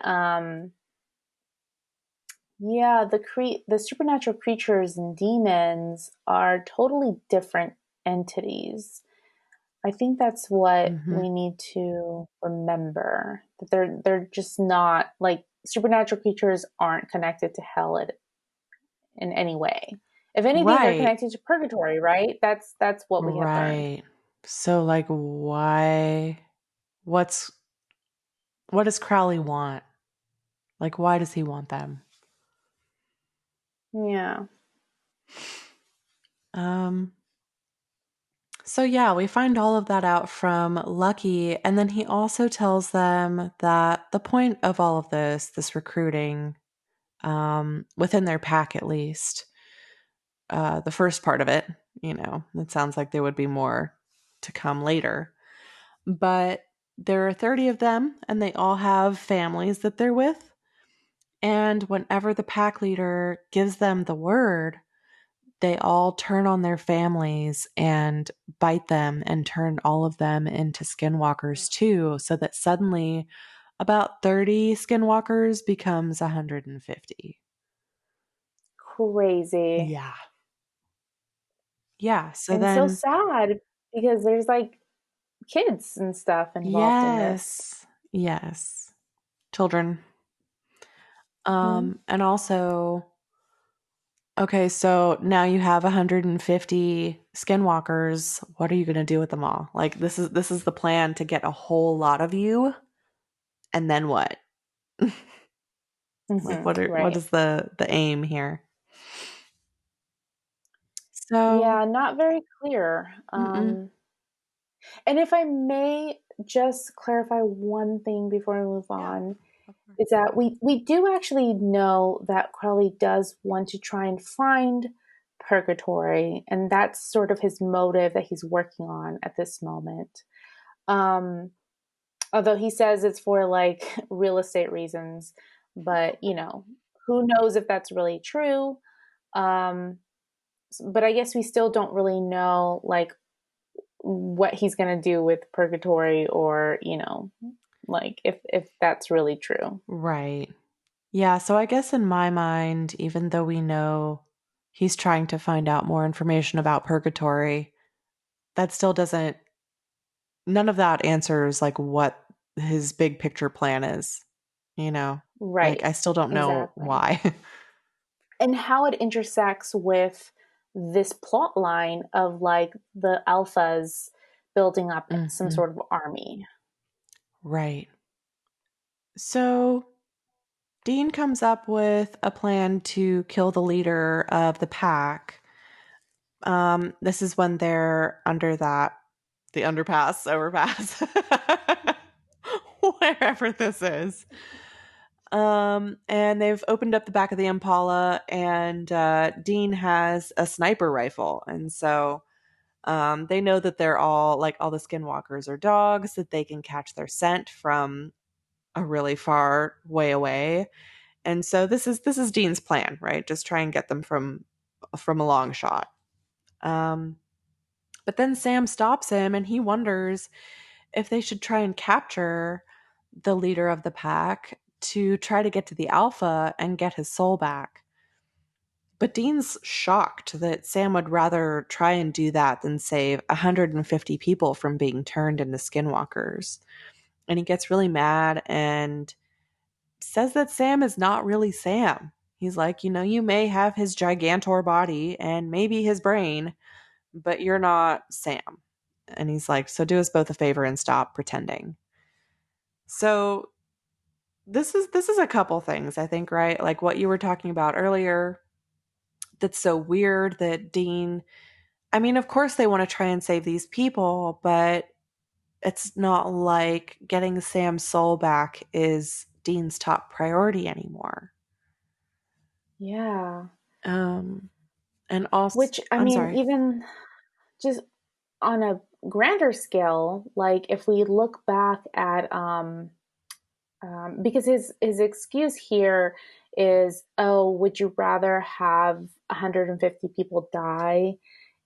yeah, the supernatural creatures and demons are totally different entities. I think that's what Mm-hmm. we need to remember, that they're just not like supernatural creatures aren't connected to hell in any way. If anything, they're Right. connected to purgatory, right? That's what we have learned. Right. So, like, what's, what does Crowley want? Like, why does he want them? Yeah. Um, So, yeah, we find all of that out from Lucky. And then he also tells them that the point of all of this recruiting, within their pack at least, the first part of it, it sounds like there would be more to come later. But there are 30 of them, and they all have families that they're with. And whenever the pack leader gives them the word, they all turn on their families and bite them and turn all of them into skinwalkers too, so that suddenly about 30 skinwalkers becomes 150. Crazy. Yeah. Yeah. So And so then, sad because there's like kids and stuff involved in this. yes, yes, children. Hmm. And also, okay, so now you have 150 skinwalkers. What are you going to do with them all? Like this is the plan to get a whole lot of you, and then what? Like Hmm. what Right. is the aim here? So, Yeah, not very clear. mm-mm. And if I may just clarify one thing before we move Yeah, on, of course. is that we do actually know that Crowley does want to try and find purgatory, and that's sort of his motive that he's working on at this moment. Um, Although he says it's for like real estate reasons, but who knows if that's really true. Um, but I guess we still don't really know like what he's going to do with purgatory, or like if that's really true. Right. Yeah, so I guess in my mind, even though we know he's trying to find out more information about purgatory, that still doesn't none of that answers like what his big picture plan is, you know? Like Right. I still don't know Exactly. why. And how it intersects with this plot line of like the alphas building up some Mhm. sort of army. Right. So Dean comes up with a plan to kill the leader of the pack. This is when they're under the underpass, overpass, wherever this is. And they've opened up the back of the Impala, and Dean has a sniper rifle, and so they know that they're all like all the skinwalkers are dogs that they can catch their scent from a really far way away. And so this is Dean's plan, right? Just try and get them from a long shot. Um, but then Sam stops him and he wonders if they should try and capture the leader of the pack to try to get to the alpha and get his soul back. But Dean's shocked that Sam would rather try and do that than save 150 people from being turned into skinwalkers. And he gets really mad and says that Sam is not really Sam. He's like, you may have his gigantor body and maybe his brain, but you're not Sam. And he's like, so do us both a favor and stop pretending. So this is a couple things, I think, right? Like what you were talking about earlier, that's so weird that Dean, I mean, of course they want to try and save these people, but it's not like getting Sam's soul back is Dean's top priority anymore. Yeah. Um and also, Which, I I'm mean, sorry. even just on a grander scale, like if we look back at because his excuse here is, oh, would you rather have 150 people die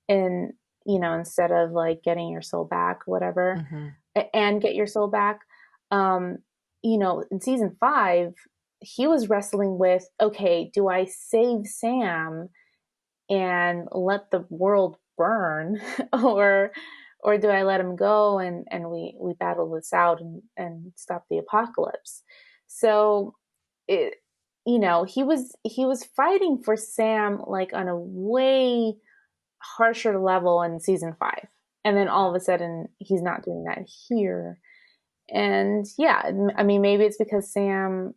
and instead of like getting your soul back, whatever, Mhm. and get your soul back. um in season 5, he was wrestling with, okay, do I save Sam and let the world burn, or do I let him go and we battle this out and stop the apocalypse? So it he was fighting for Sam like on a way harsher level in season 5, and then all of a sudden he's not doing that here. And yeah, I mean, maybe it's because Sam,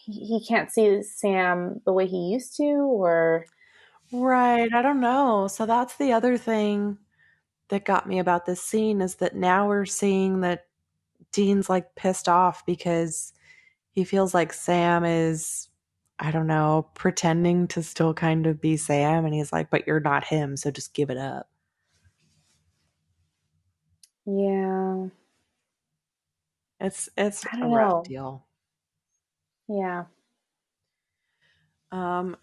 he can't see Sam the way he used to, or Right, I don't know. So that's the other thing that got me about this scene is that now we're seeing that Dean's like pissed off because he feels like Sam is, I don't know, pretending to still kind of be Sam. And he's like, but you're not him. So just give it up. yeah, It's I a don't rough know. deal. Yeah.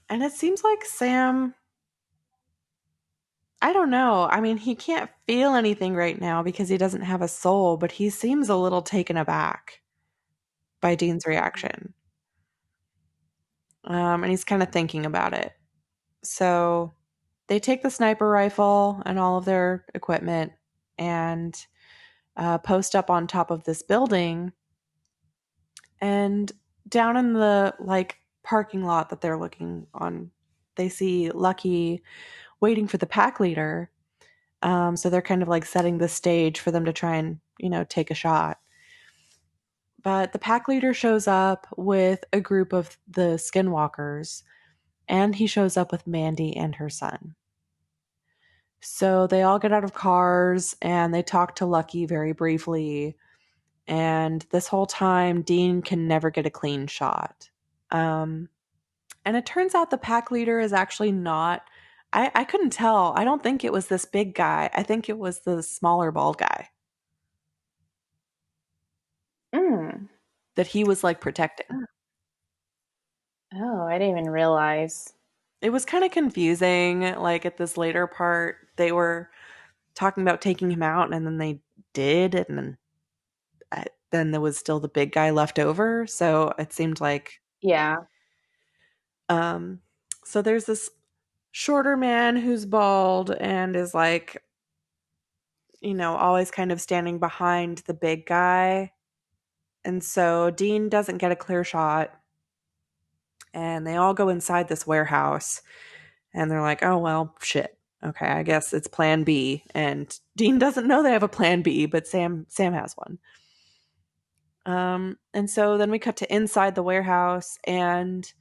And it seems like Sam. I don't know. I mean, he can't feel anything right now because he doesn't have a soul, but he seems a little taken aback by Dean's reaction. And he's kind of thinking about it. So they take the sniper rifle and all of their equipment and post up on top of this building. And down in the like parking lot that they're looking on, they see Lucky waiting for the pack leader. So they're kind of like setting the stage for them to try and, take a shot. But the pack leader shows up with a group of the skinwalkers, and he shows up with Mandy and her son. So they all get out of cars and they talk to Lucky very briefly. And this whole time, Dean can never get a clean shot. Um, and it turns out the pack leader is actually not. I couldn't tell. I don't think it was this big guy. I think it was the smaller bald guy Mm. that he was like protecting. Oh, I didn't even realize. It was kind of confusing. Like at this later part, they were talking about taking him out, and then they did, and then there was still the big guy left over. So it seemed like, Yeah. um, so there's this shorter man who's bald and is like, always kind of standing behind the big guy. And so Dean doesn't get a clear shot, and they all go inside this warehouse, and they're like, oh, well, shit. Okay, I guess it's plan B. And Dean doesn't know they have a plan B, but Sam has one. And so then we cut to inside the warehouse, and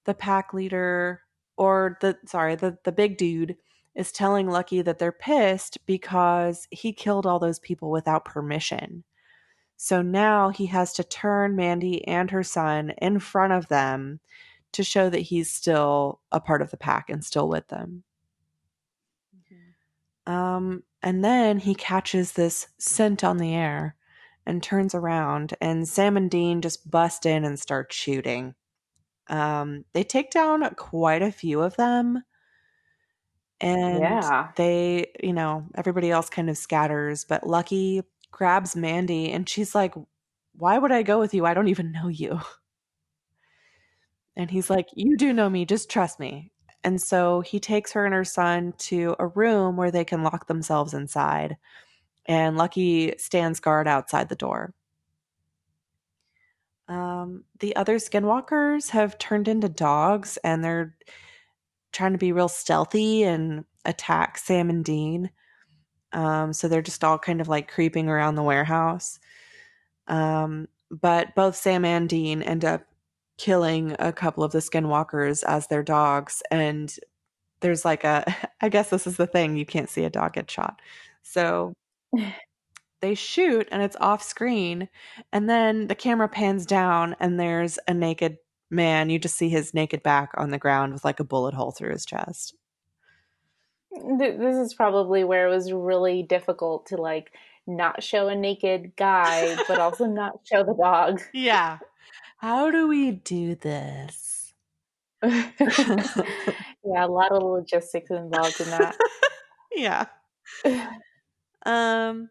the pack leader, or the big dude is telling Lucky that they're pissed because he killed all those people without permission. So now he has to turn Mandy and her son in front of them to show that he's still a part of the pack and still with them. And then he catches this scent on the air and turns around, and Sam and Dean just bust in and start shooting. They take down quite a few of them, and Yeah. everybody else kind of scatters, but Lucky grabs Mandy and she's like, why would I go with you? I don't even know you. And he's like, you do know me, just trust me. And so he takes her and her son to a room where they can lock themselves inside. And Lucky stands guard outside the door. The other skinwalkers have turned into dogs, and they're trying to be real stealthy and attack Sam and Dean. So they're just all kind of like creeping around the warehouse. But both Sam and Dean end up killing a couple of the skinwalkers as their dogs. And there's like I guess this is the thing, you can't see a dog get shot. So they shoot and it's off screen, and then the camera pans down and there's a naked man. You just see his naked back on the ground with like a bullet hole through his chest. This is probably where it was really difficult to like not show a naked guy, but also not show the dog. Yeah. How do we do this? Yeah, a lot of logistics involved in that. Yeah. Um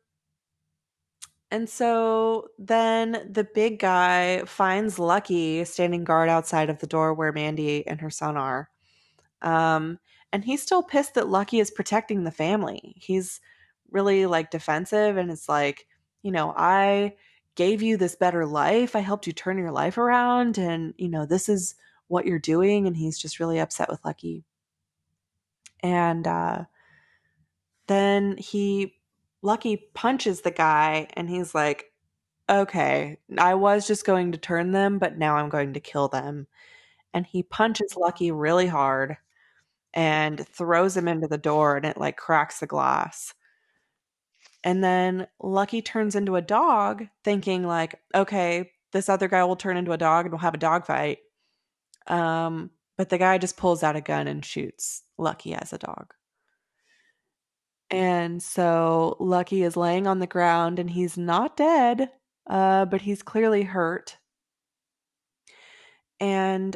and so then the big guy finds Lucky standing guard outside of the door where Mandy and her son are. Um, and he's still pissed that Lucky is protecting the family. He's really like defensive, and it's like, I gave you this better life. I helped you turn your life around, and this is what you're doing. And he's just really upset with Lucky. And then Lucky punches the guy, and he's like, okay, I was just going to turn them, but now I'm going to kill them. And he punches Lucky really hard and throws him into the door, and it like cracks the glass. And then Lucky turns into a dog, thinking like, okay, this other guy will turn into a dog and we'll have a dog fight. But the guy just pulls out a gun and shoots Lucky as a dog. And so Lucky is laying on the ground and he's not dead, but he's clearly hurt. And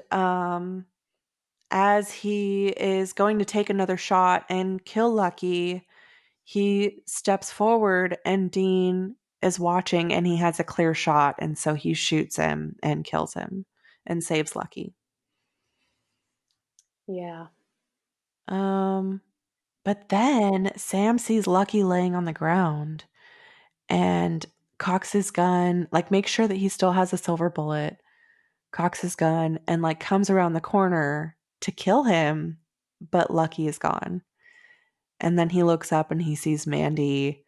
as he is going to take another shot and kill Lucky, he steps forward and Dean is watching and he has a clear shot. And so he shoots him and kills him and saves Lucky. Yeah. Um, but then Sam sees Lucky laying on the ground and cocks his gun, like makes sure that he still has a silver bullet, cocks his gun, and like comes around the corner to kill him, but Lucky is gone. And then he looks up and he sees Mandy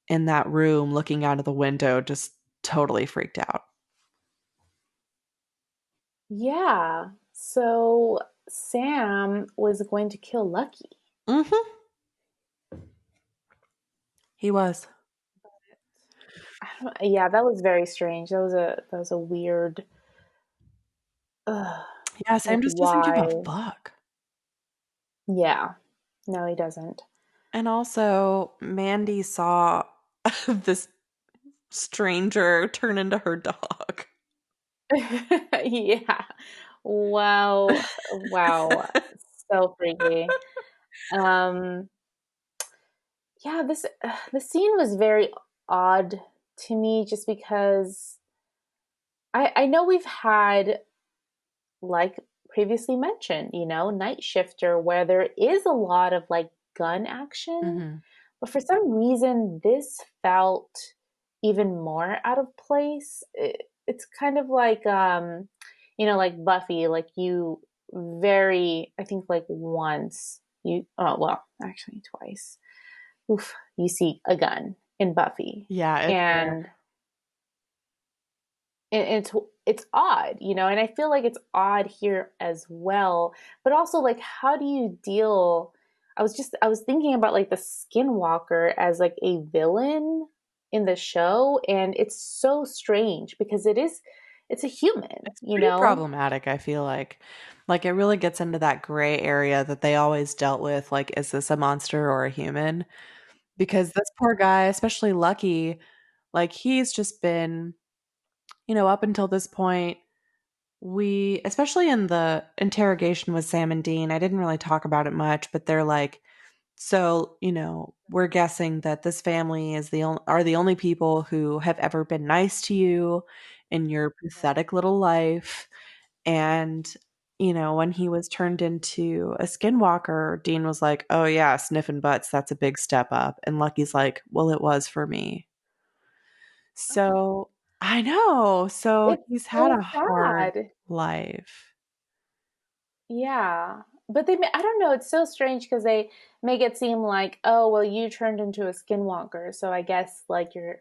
in that room looking out of the window, just totally freaked out. Yeah. So Sam was going to kill Lucky. Mm-hmm. He was. Yeah, that was very strange. That was a weird. Ugh, Yeah, Sam like just doesn't give a why? fuck. Yeah. No, he doesn't. And also, Mandy saw this stranger turn into her dog. Yeah. Wow. Wow. So freaky. Um yeah, this scene was very odd to me just because I know we've had, like previously mentioned, Night Shifter, where there is a lot of like gun action, Hmm. but for some reason this felt even more out of place. It's kind of like like Buffy, like you very, I think like once you, oh well, actually twice. Oof, you see a gun in Buffy, Yeah, it's rare. and it's odd, and I feel like it's odd here as well. But also, like, how do you deal? I was thinking about like the Skinwalker as like a villain in the show, and it's so strange because it's a human, It's pretty problematic, I feel like. Like, it really gets into that gray area that they always dealt with. Like, is this a monster or a human? Because this poor guy, especially Lucky, like, he's just been, up until this point, especially in the interrogation with Sam and Dean, I didn't really talk about it much, but they're like, so, we're guessing that this family are the only people who have ever been nice to you in your pathetic little life. And, when he was turned into a skinwalker, Dean was like, oh, yeah, sniffing butts, that's a big step up. And Lucky's like, well, it was for me. So I know. So it's he's had so a hard sad. life. Yeah. But I don't know, it's so strange because they make it seem like, oh, well, you turned into a skinwalker, so I guess like you're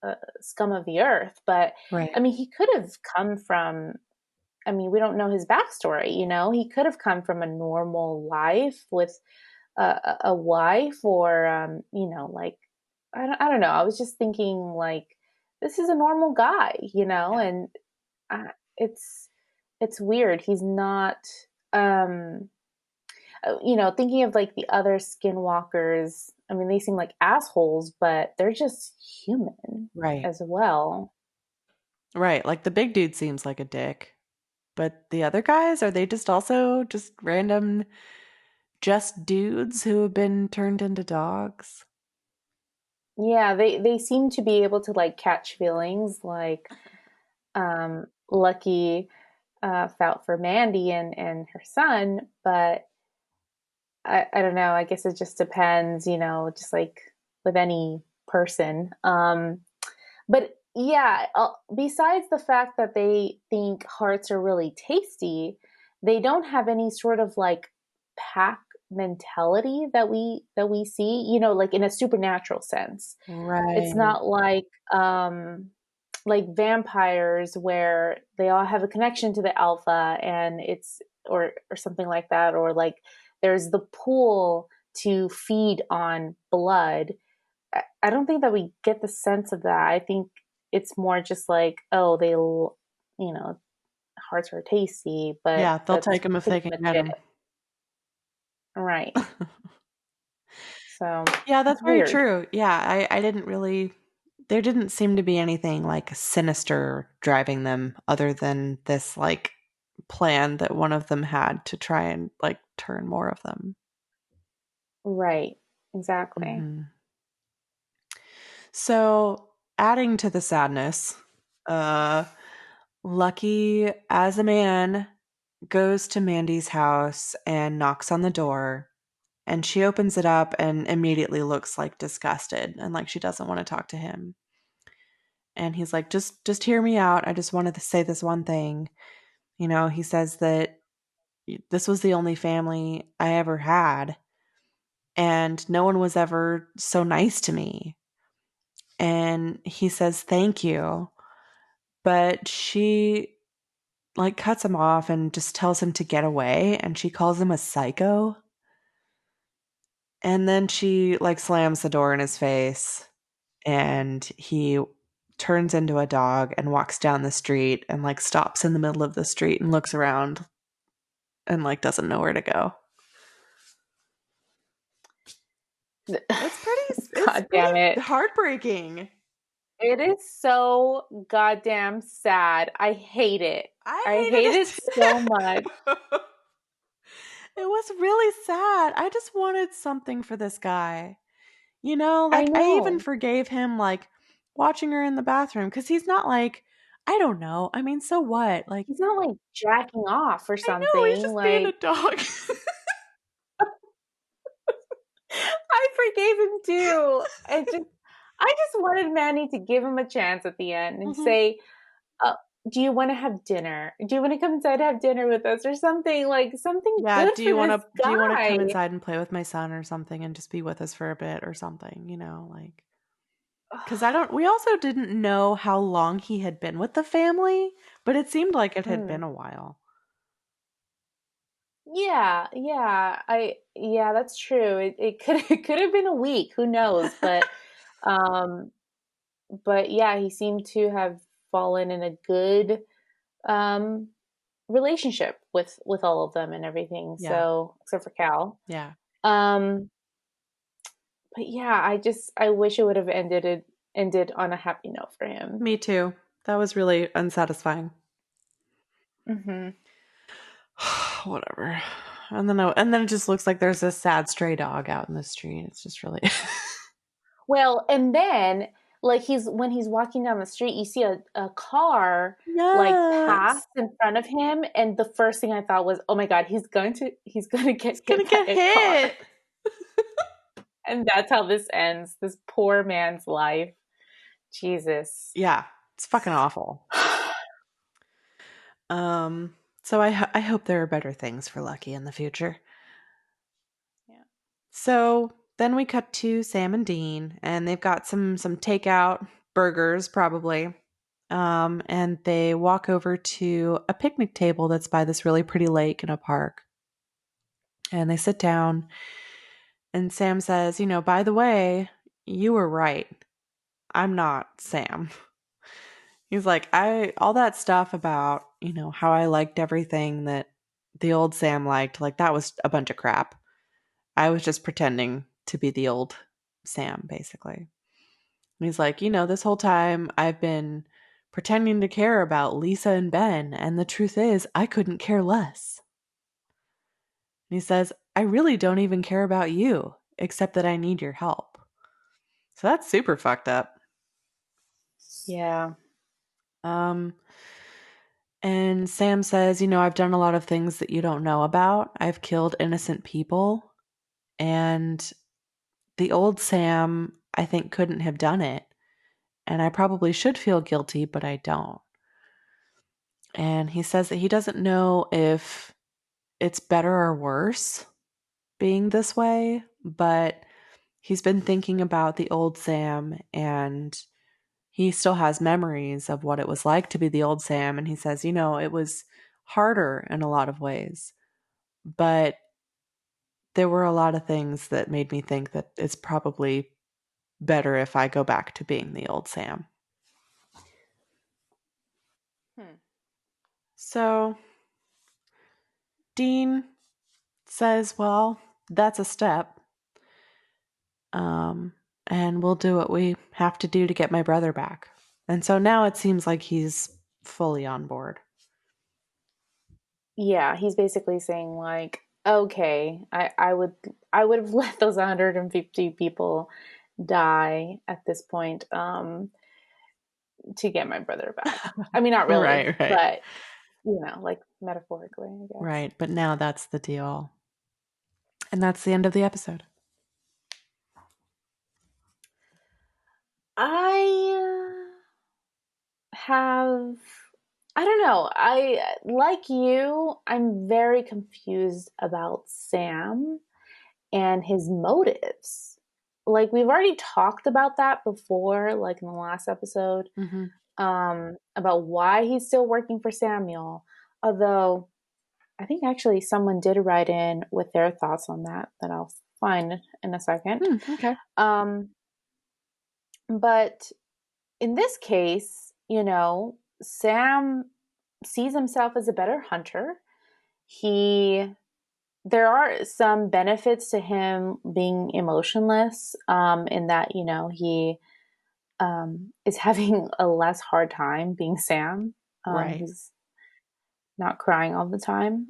a scum of the earth. But Right. I mean, he could have come from, I mean, we don't know his backstory, He could have come from a normal life with a wife or, like, I don't know. I was just thinking, like, this is a normal guy, Yeah. and uh, it's it's weird. He's not, um, thinking of like the other skinwalkers. I mean, they seem like assholes, but they're just human Right. as well. Right. Like the big dude seems like a dick. But the other guys, are they just also just random just dudes who have been turned into dogs? Yeah, they seem to be able to like catch feelings, like Lucky felt for Mandy and her son, but I don't know. I guess it just depends, just like with any person. But yeah, besides the fact that they think hearts are really tasty, they don't have any sort of like pack mentality that we see, like in a supernatural sense. It's Right. not like vampires where they all have a connection to the alpha and it's or something like that, or like there's the pool to feed on blood. I don't think that we get the sense of that. I think it's more just like, oh, hearts are tasty, but Yeah, they'll that's take them if pretty they can much get it. them. Right. So Yeah, that's very weird. true. Yeah, I didn't really, there didn't seem to be anything like sinister driving them other than this like plan that one of them had to try and like turn more of them. Right. Exactly. Mm-hmm. So, adding to the sadness, uh, Lucky, as a man, goes to Mandy's house and knocks on the door. And she opens it up and immediately looks like disgusted and like she doesn't want to talk to him. And he's like, just hear me out. I just wanted to say this one thing. He says that this was the only family I ever had, and no one was ever so nice to me. And he says, thank you. But she like cuts him off and just tells him to get away, and she calls him a psycho. And then she like slams the door in his face, and he turns into a dog and walks down the street and like stops in the middle of the street and looks around and like doesn't know where to go. It's pretty it's God damn pretty it. heartbreaking. It is so goddamn sad. I hate it. I I hate hated it so much. it too. It was really sad. I just wanted something for this guy. I Like I even know. forgave him like watching her in the bathroom cuz he's not like I don't know. I mean, so what? Like He's not like jacking off or I know he's something. just being a Like, dog. I forgave him too. I just wanted Manny to give him a chance at the end and Mhm. say, uh, "Do you want to have dinner? Do you want to come inside to have dinner with us or something? Like something Yeah, good for this do you want to guy." come inside and play with my son or something and just be with us for a bit or something, like cuz I don't we also didn't know how long he had been with the family, but it seemed like it had been Hmm. a while. Yeah, yeah, that's true. It could it could have been a week, who knows? Um, but yeah, he seemed to have fallen in a good um relationship with all of them and everything. Yeah. So except for Cal. Yeah. Um, but yeah, I wish it would have ended on a happy note for him. Me too. That was really unsatisfying. Hmm. Whatever. And then it just looks like there's this sad stray dog out in the street. It's just really Well, and then like he's when he's walking down the street, you see a car like pass Yes. in front of him, and the first thing I thought was, oh my god, he's gonna get It's going hit to by get a car. hit. And that's how this ends. This poor man's life. Jesus. Yeah. It's fucking awful. So I hope there are better things for Lucky in the future. Yeah. So then we cut to Sam and Dean, and they've got some takeout burgers probably. And they walk over to a picnic table that's by this really pretty lake in a park. And they sit down, and Sam says, by the way, you were right. I'm not Sam. He's like, all that stuff about, how I liked everything that the old Sam liked, like that was a bunch of crap. I was just pretending to be the old Sam, basically. And he's like, this whole time I've been pretending to care about Lisa and Ben, and the truth is, I couldn't care less. And he says, I really don't even care about you, except that I need your help. So that's super fucked up. Yeah. Um, and Sam says, I've done a lot of things that you don't know about. I've killed innocent people. And the old Sam, I think, couldn't have done it. And I probably should feel guilty, but I don't. And he says that he doesn't know if it's better or worse being this way, but he's been thinking about the old Sam and he still has memories of what it was like to be the old Sam. And he says, it was harder in a lot of ways, but there were a lot of things that made me think that it's probably better if I go back to being the old Sam. Hmm. So Dean says, well, that's a step. Um, and we'll do what we have to do to get my brother back. And so now it seems like he's fully on board. yeah, he's basically saying like, okay, I would have let those 150 people die at this point to get my brother back. I mean, not really, Right, right. but like metaphorically, I guess. Right, but now that's the deal. And that's the end of the episode. I have I don't know. I like you, I'm very confused about Sam and his motives. Like we've already talked about that before, like in the last episode, Mm-hmm. about why he's still working for Samuel. Although I think actually someone did write in with their thoughts on that I'll find in a second. Okay. Um, but in this case, Sam sees himself as a better hunter. He There are some benefits to him being emotionless, in that he is having a less hard time being Sam. Right. He's not crying all the time.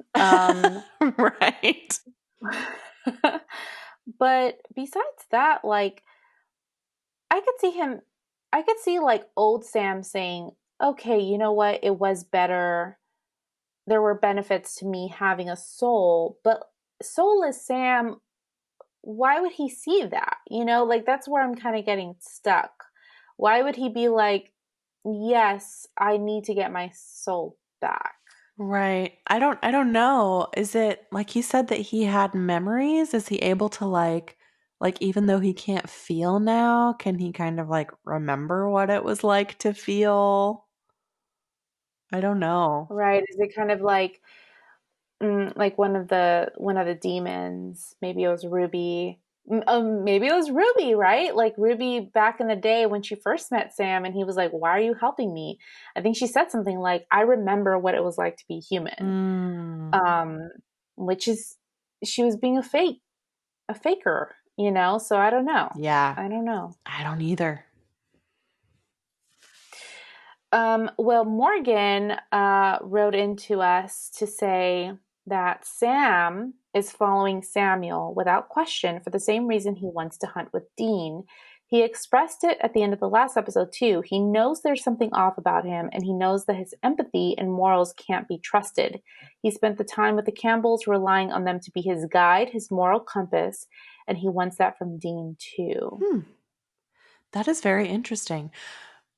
Right. But besides that, like I could see him, I could see like old Sam saying, "Okay, you know what? It was better. There were benefits to me having a soul, but soulless Sam, why would he see that? Like that's where I'm kind of getting stuck. Why would he be like, yes, I need to get my soul back? Right. I don't know. Is it like he said that he had memories? Is he able to like even though he can't feel now, can he kind of like remember what it was like to feel? I don't know. Right? Is it kind of like one of the demons? Maybe it was Ruby. Maybe it was Ruby, right? Like Ruby back in the day when she first met Sam, and he was like, "Why are you helping me?" I think she said something like, "I remember what it was like to be human," Mm, um, which is she was being a faker, So I don't know. yeah. I don't know. I don't either. Well, Morgan wrote into us to say that Sam is following Samuel without question for the same reason he wants to hunt with Dean. He expressed it at the end of the last episode, too. He knows there's something off about him, and he knows that his empathy and morals can't be trusted. He spent the time with the Campbells, relying on them to be his guide, his moral compass, and he wants that from Dean, too. Hmm. That is very interesting.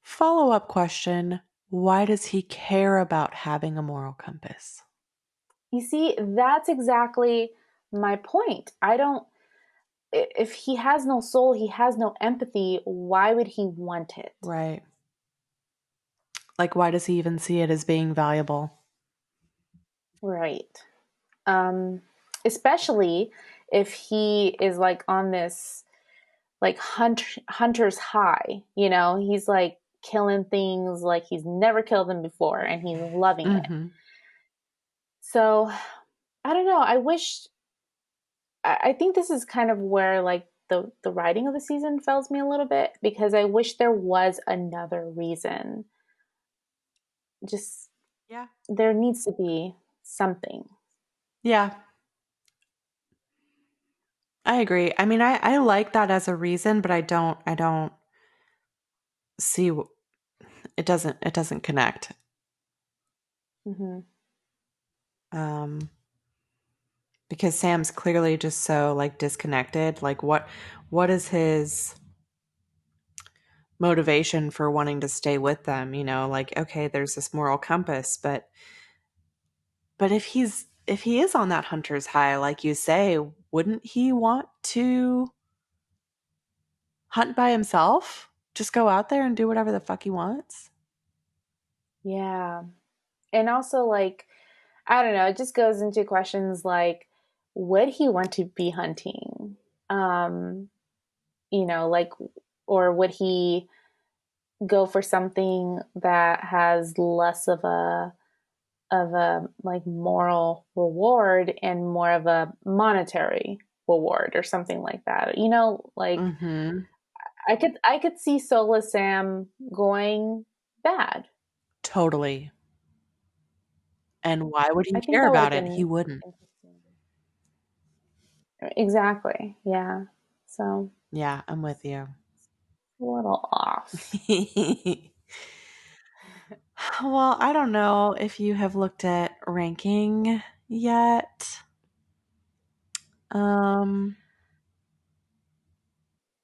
Follow-up question. Why does he care about having a moral compass? You see, that's exactly my point. I don't, if he has no soul, he has no empathy, why would he want it? Right. Like why does he even see it as being valuable? Right. Um, Especially if he is like on this like hunter's high, he's like killing things like he's never killed them before and he's loving it. Mhm. So I don't know. I think this is kind of where like the writing of the season fails me a little bit because I wish there was another reason. Just Yeah. there needs to be something. Yeah. I agree. I mean, I like that as a reason, but I don't see it doesn't connect. Hmm. Um because Sam's clearly just so like disconnected. Like what is his motivation for wanting to stay with them, like okay, there's this moral compass, but if he is on that hunter's high like you say, wouldn't he want to hunt by himself? Just go out there and do whatever the fuck he wants? Yeah. And also like I don't know, it just goes into questions like would he want to be hunting? Um, like or would he go for something that has less of a like moral reward and more of a monetary reward or something like that. Like Mhm. I could see Soulless Sam going bad. Totally. And why would he I think care that would have about it? He been wouldn't. interesting. Exactly. Yeah. So Yeah, I'm with you. a little off. Well, I don't know if you have looked at ranking yet. Um,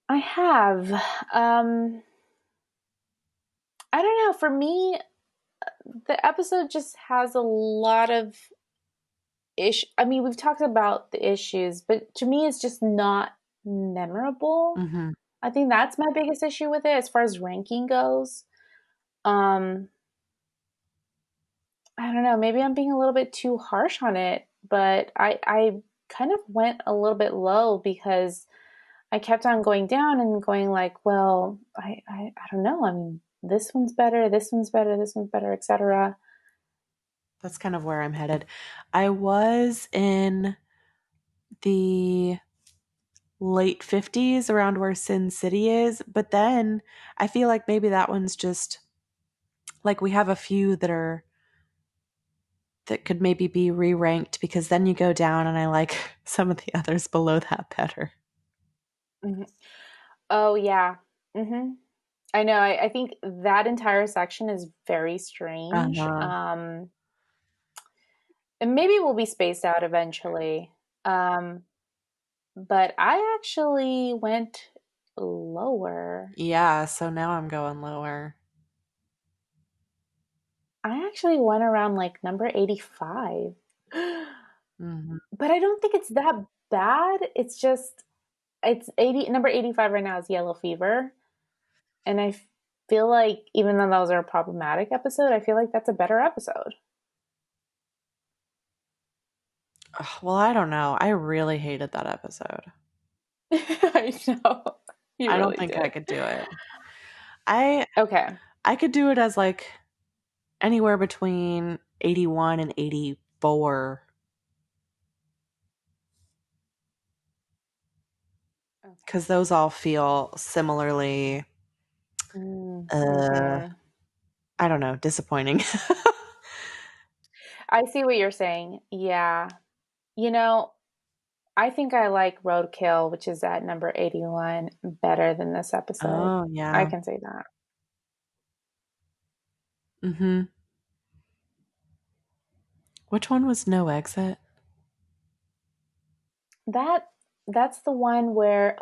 I have. I don't know. For me, the episode just has a lot of I mean, we've talked about the issues, but to me, it's just not memorable. mhm. I think that's my biggest issue with it as far as ranking goes. Um, I don't know. Maybe I'm being a little bit too harsh on it, but I kind of went a little bit low because I kept on going down and going like, well, I don't know. I mean, this one's better, this one's better, this one's better, etc. That's kind of where I'm headed. I was in the late 50s around where Sin City is, but then I feel like maybe that one's just like we have a few that could maybe be re-ranked because then you go down and I like some of the others below that better. Mm-hmm. Oh yeah. Mm-hmm. I know. I think that entire section is very strange. Uh-huh. And maybe we'll be spaced out eventually. Um, but I actually went lower. Yeah, so now I'm going lower. I actually went around like number 85. Hmm. But I don't think it's that bad. It's just it's 80 number 85 right now is Yellow Fever. And I feel like even though that was a problematic episode, I feel like that's a better episode. Well, I don't know. I really hated that episode. I know. You I don't really think I did. could do it. I Okay. I could do it as like anywhere between 81 and 84 Okay. cuz those all feel similarly uh Mm-hmm. I don't know, disappointing. I see what you're saying. Yeah. You know, I think I like Roadkill, which is at number 81, better than this episode. Oh, I yeah. can say that. Mhm. Which one was No Exit? That that's the one where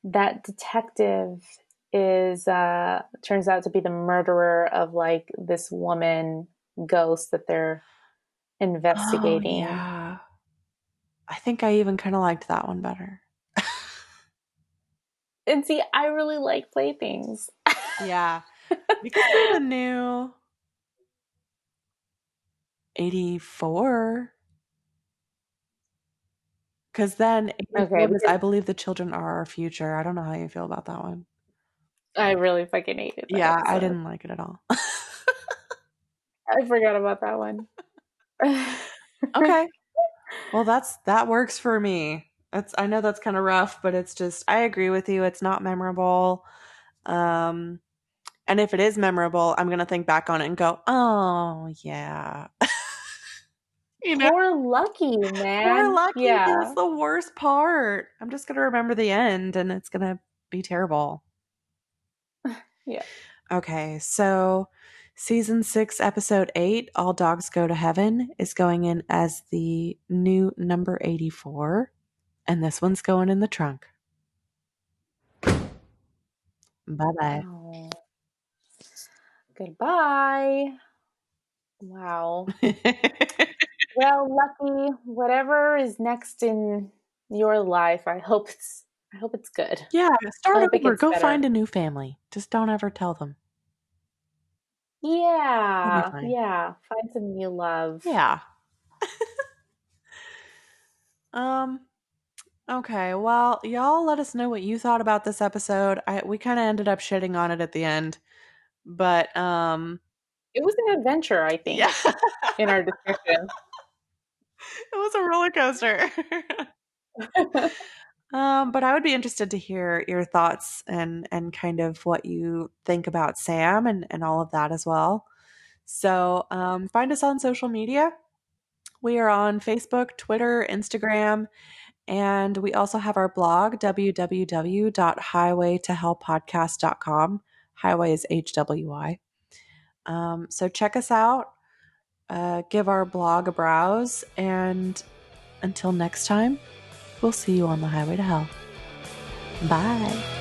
that detective is turns out to be the murderer of like this woman ghost that they're Oh, investigating. yeah. I think I even kind of liked that one better. And see, I really like playthings. Yeah. Because of the new 84. Because then Okay, 84 was because I Believe the Children Are Our Future. I don't know how you feel about that one. I really fucking hated that Yeah, I episode. didn't like it at all. I forgot about that one. Okay. Well, that works for me. I know that's kind of rough, but it's just I agree with you. It's not memorable. Um and if it is memorable, I'm going to think back on it and go, "Oh, yeah." You know, Poor Lucky, poor man. Lucky, he's Yeah. the worst part. I'm just going to remember the end and it's going to be terrible. Yeah. Okay, so season 6, episode 8, All Dogs Go to Heaven, is going in as the new number 84, and this one's going in the trunk. Bye bye. Oh, goodbye. Wow. Well, Lucky, whatever is next in your life, I hope it's good. Yeah, I start hope it over. gets Go find better. a new family. Just don't ever tell them. You'll be Yeah. fine. Yeah. Find some new love. Yeah. Um, okay. Well, y'all let us know what you thought about this episode. We kind of ended up shitting on it at the end, but It was an adventure, I yeah. think, in our discussion. It was a roller coaster. But I would be interested to hear your thoughts and kind of what you think about Sam and all of that as well. So find us on social media. We are on Facebook, Twitter, Instagram, and we also have our blog, www.highwaytohellpodcast.com. Highway is HWY. So check us out, give our blog a browse, and until next time, we'll see you on the highway to hell. Bye.